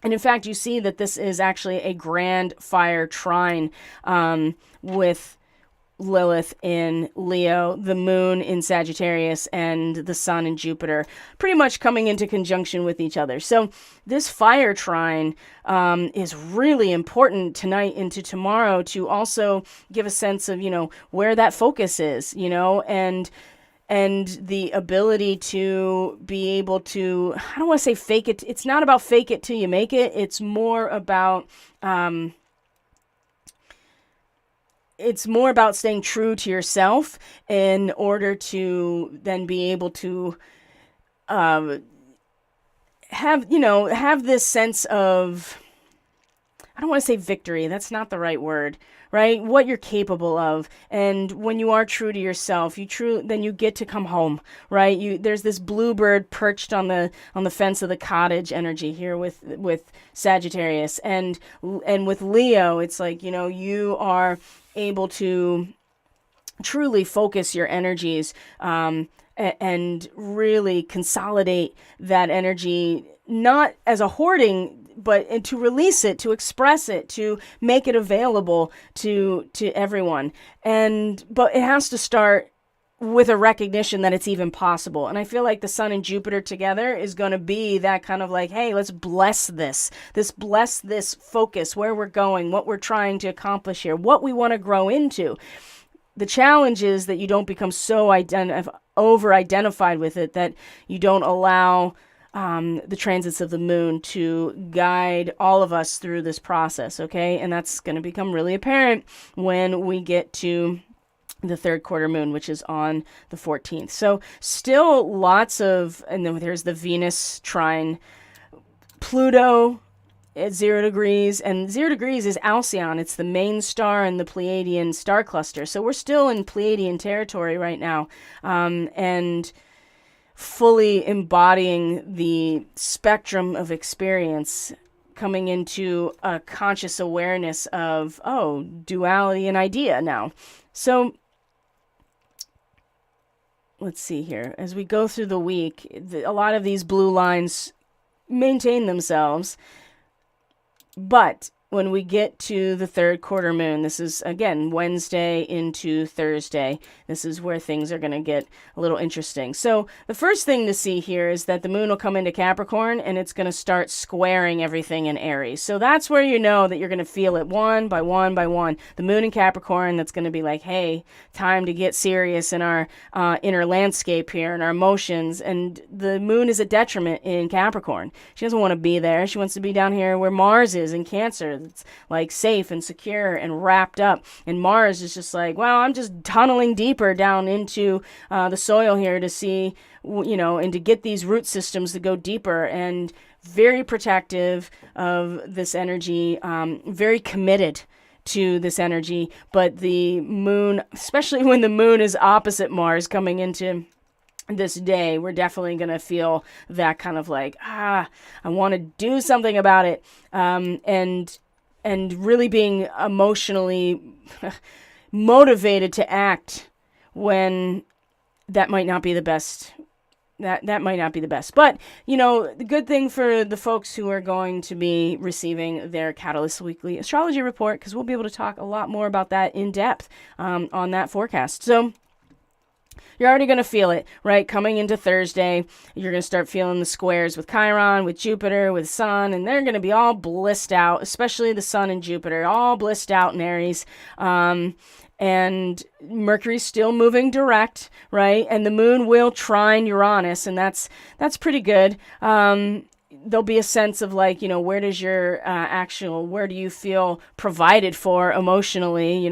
And in fact, you see that this is actually a grand fire trine with Lilith in Leo, the moon in Sagittarius, and the sun in Jupiter, pretty much coming into conjunction with each other. So this fire trine is really important tonight into tomorrow to also give a sense of, where that focus is, and the ability to be able to, I don't want to say fake it. It's not about fake it till you make it. It's more about staying true to yourself in order to then be able to have this sense of, I don't want to say victory. That's not the right word, right? What you're capable of. And when you are true to yourself, then you get to come home, right? There's this bluebird perched on the fence of the cottage energy here with Sagittarius, and with Leo, it's like, you are able to truly focus your energies and really consolidate that energy, not as a hoarding, but to release it, to express it, to make it available to everyone. But it has to start with a recognition that it's even possible. And I feel like the sun and Jupiter together is going to be that kind of like, hey, let's bless this focus, where we're going, what we're trying to accomplish here, what we want to grow into. The challenge is that you don't become so over-identified with it that you don't allow the transits of the moon to guide all of us through this process, okay? And that's going to become really apparent when we get to the third quarter moon, which is on the 14th. So still lots of, and then there's the Venus trine Pluto at 0 degrees, and 0 degrees is Alcyon. It's the main star in the Pleiadian star cluster. So we're still in Pleiadian territory right now, and fully embodying the spectrum of experience, coming into a conscious awareness of, duality and idea now. So let's see here. As we go through the week, a lot of these blue lines maintain themselves. But when we get to the third quarter moon, this is, again, Wednesday into Thursday. This is where things are going to get a little interesting. So the first thing to see here is that the moon will come into Capricorn, and it's going to start squaring everything in Aries. So that's where you know that you're going to feel it one by one by one. The moon in Capricorn, that's going to be like, hey, time to get serious in our inner landscape here and our emotions. And the moon is a detriment in Capricorn. She doesn't want to be there. She wants to be down here where Mars is in Cancer. It's like safe and secure and wrapped up. And Mars is just like, well, I'm just tunneling deeper down into the soil here to see, and to get these root systems to go deeper, and very protective of this energy, very committed to this energy. But the moon, especially when the moon is opposite Mars coming into this day, we're definitely going to feel that kind of like, I want to do something about it. And really being emotionally motivated to act when that might not be the best. That might not be the best. But, the good thing for the folks who are going to be receiving their Catalyst Weekly Astrology Report, because we'll be able to talk a lot more about that in depth on that forecast. So you're already going to feel it, right? Coming into Thursday, you're going to start feeling the squares with Chiron, with Jupiter, with Sun, and they're going to be all blissed out, especially the Sun and Jupiter, all blissed out in Aries. And Mercury's still moving direct, right? And the moon will trine Uranus, and that's pretty good. There'll be a sense of like, where does your where do you feel provided for emotionally?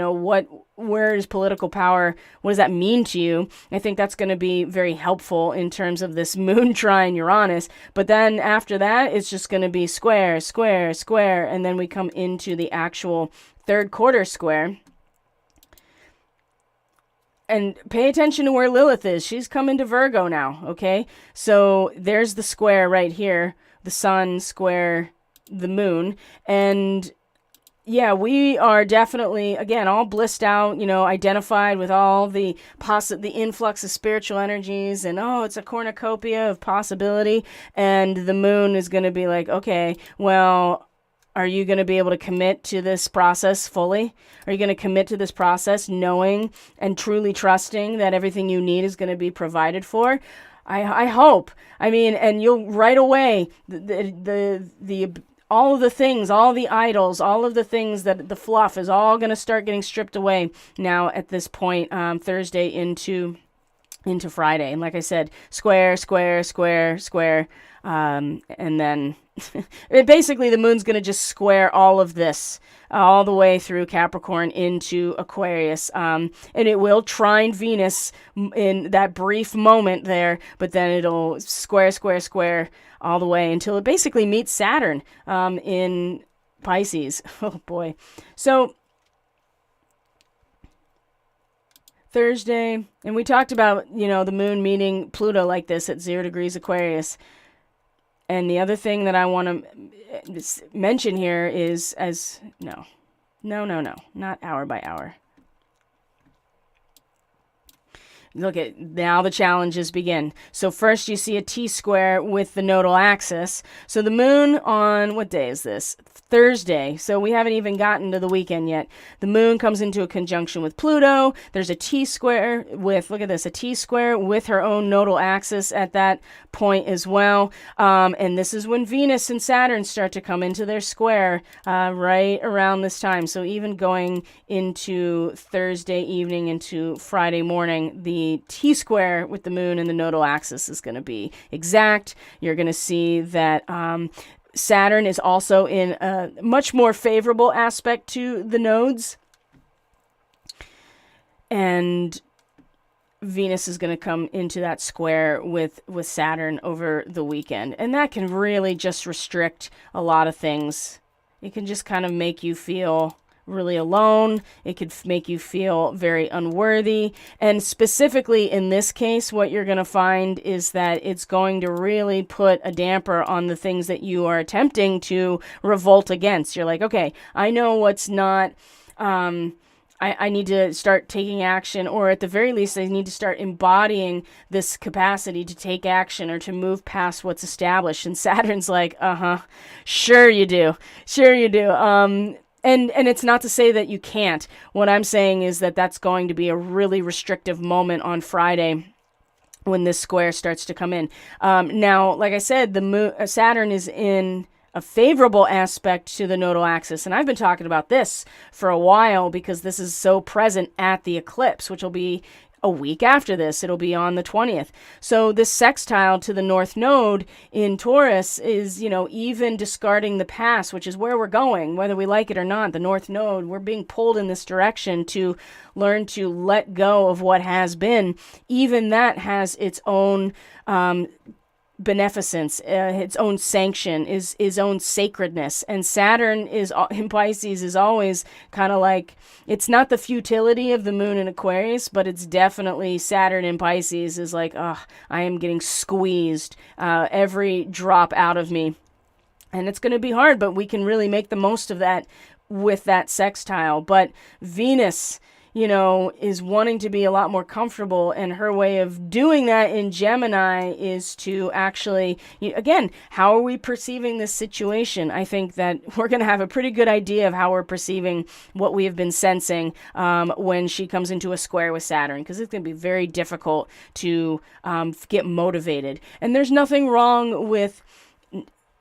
Where is political power? What does that mean to you? I think that's going to be very helpful in terms of this moon trine Uranus. But then after that, it's just going to be square, square, square. And then we come into the actual third quarter square. And pay attention to where Lilith is. She's come into Virgo now, okay? So there's the square right here. The sun square the moon. And yeah, we are definitely, again, all blissed out, identified with all the influx of spiritual energies, and it's a cornucopia of possibility. And the moon is going to be like, okay, well, are you going to be able to commit to this process fully? Are you going to commit to this process knowing and truly trusting that everything you need is going to be provided for? I hope. I mean, and you'll right away, the all of the things, all the idols, all of the things, that the fluff is all going to start getting stripped away now at this point, Thursday into Friday. And like I said, square, square, square, square. And then basically the moon's going to just square all of this all the way through Capricorn into Aquarius. And it will trine Venus in that brief moment there, but then it'll square, square, square all the way until it basically meets Saturn in Pisces. Oh boy. So Thursday, and we talked about, the moon meeting Pluto like this at 0 degrees Aquarius. And the other thing that I want to mention here is no, not hour by hour. Look at, now the challenges begin. So first you see a T-square with the nodal axis. So the moon on, what day is this? Thursday. So we haven't even gotten to the weekend yet. The moon comes into a conjunction with Pluto. There's a T-square with, look at this, a T-square with her own nodal axis at that point as well. And this is when Venus and Saturn start to come into their square right around this time. So even going into Thursday evening into Friday morning, the T-square with the moon and the nodal axis is going to be exact. You're going to see that Saturn is also in a much more favorable aspect to the nodes. And Venus is going to come into that square with Saturn over the weekend. And that can really just restrict a lot of things. It can just kind of make you feel really alone. It could make you feel very unworthy. And specifically in this case, what you're going to find is that it's going to really put a damper on the things that you are attempting to revolt against. You're like, okay, I know what's not, I need to start taking action, or at the very least, I need to start embodying this capacity to take action or to move past what's established. And Saturn's like, sure you do. Sure you do. And it's not to say that you can't. What I'm saying is that that's going to be a really restrictive moment on Friday when this square starts to come in. Now, like I said, Saturn is in a favorable aspect to the nodal axis. And I've been talking about this for a while because this is so present at the eclipse, which will be a week after this. It'll be on the 20th. So this sextile to the North Node in Taurus is, even discarding the past, which is where we're going, whether we like it or not. The North Node, we're being pulled in this direction to learn to let go of what has been. Even that has its own beneficence, its own sanction, is its own sacredness. And Saturn is in Pisces is always kind of like, it's not the futility of the moon in Aquarius, but it's definitely Saturn in Pisces is like, I am getting squeezed, every drop out of me. And it's going to be hard, but we can really make the most of that with that sextile. But Venus, is wanting to be a lot more comfortable, and her way of doing that in Gemini is to actually, again, how are we perceiving this situation? I think that we're going to have a pretty good idea of how we're perceiving what we have been sensing when she comes into a square with Saturn, because it's going to be very difficult to get motivated. And there's nothing wrong with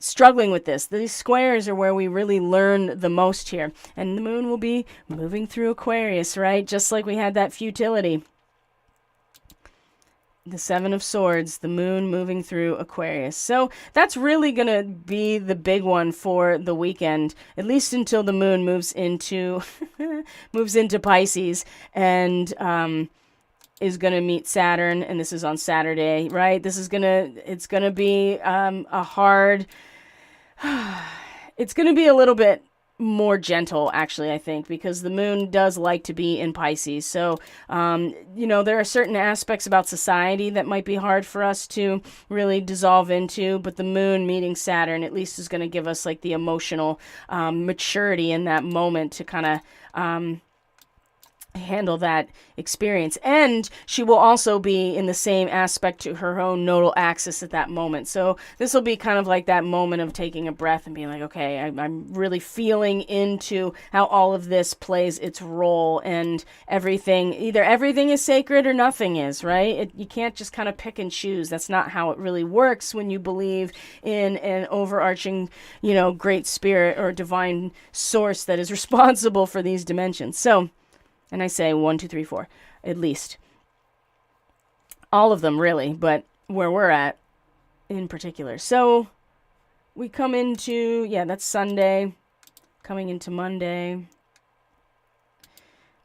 struggling with this. These squares are where we really learn the most here. And the moon will be moving through Aquarius, right? Just like we had that futility. The Seven of Swords, the moon moving through Aquarius. So that's really going to be the big one for the weekend, at least until the moon moves into Pisces and is going to meet Saturn. And this is on Saturday, right? It's going to be a hard, it's going to be a little bit more gentle, actually, I think, because the moon does like to be in Pisces. So, there are certain aspects about society that might be hard for us to really dissolve into, but the moon meeting Saturn at least is going to give us like the emotional maturity in that moment to kind of handle that experience. And she will also be in the same aspect to her own nodal axis at that moment. So this will be kind of like that moment of taking a breath and being like, okay, I'm really feeling into how all of this plays its role, and either everything is sacred or nothing is, right? You can't just kind of pick and choose. That's not how it really works when you believe in an overarching, great spirit or divine source that is responsible for these dimensions. So, and I say 1, 2, 3, 4, at least. All of them, really, but where we're at in particular. So we come into, that's Sunday, coming into Monday,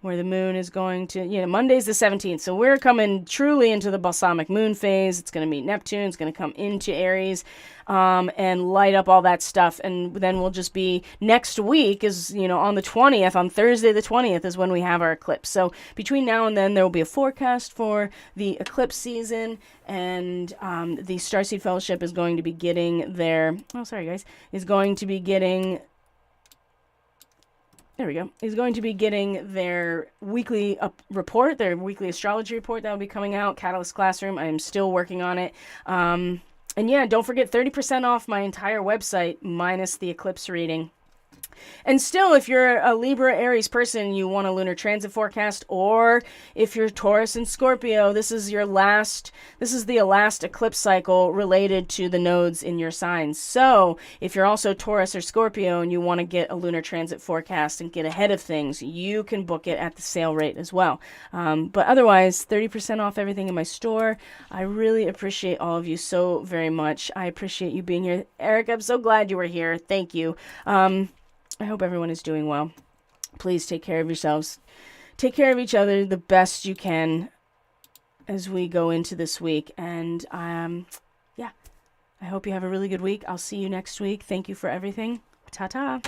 where the moon is going to, Monday's the 17th. So we're coming truly into the balsamic moon phase. It's going to meet Neptune. It's going to come into Aries and light up all that stuff. And then we'll just be, next week is, on the 20th, on Thursday the 20th is when we have our eclipse. So between now and then, there will be a forecast for the eclipse season. And the Starseed Fellowship is going to be getting is going to be getting their weekly report, their weekly astrology report that will be coming out, Catalyst Classroom. I am still working on it. And don't forget 30% off my entire website minus the eclipse reading. And still, if you're a Libra Aries person, you want a lunar transit forecast, or if you're Taurus and Scorpio, this is the last eclipse cycle related to the nodes in your signs. So if you're also Taurus or Scorpio and you want to get a lunar transit forecast and get ahead of things, you can book it at the sale rate as well. But otherwise, 30% off everything in my store. I really appreciate all of you so very much. I appreciate you being here. Eric, I'm so glad you were here. Thank you. I hope everyone is doing well. Please take care of yourselves. Take care of each other the best you can as we go into this week. And I hope you have a really good week. I'll see you next week. Thank you for everything. Ta-ta.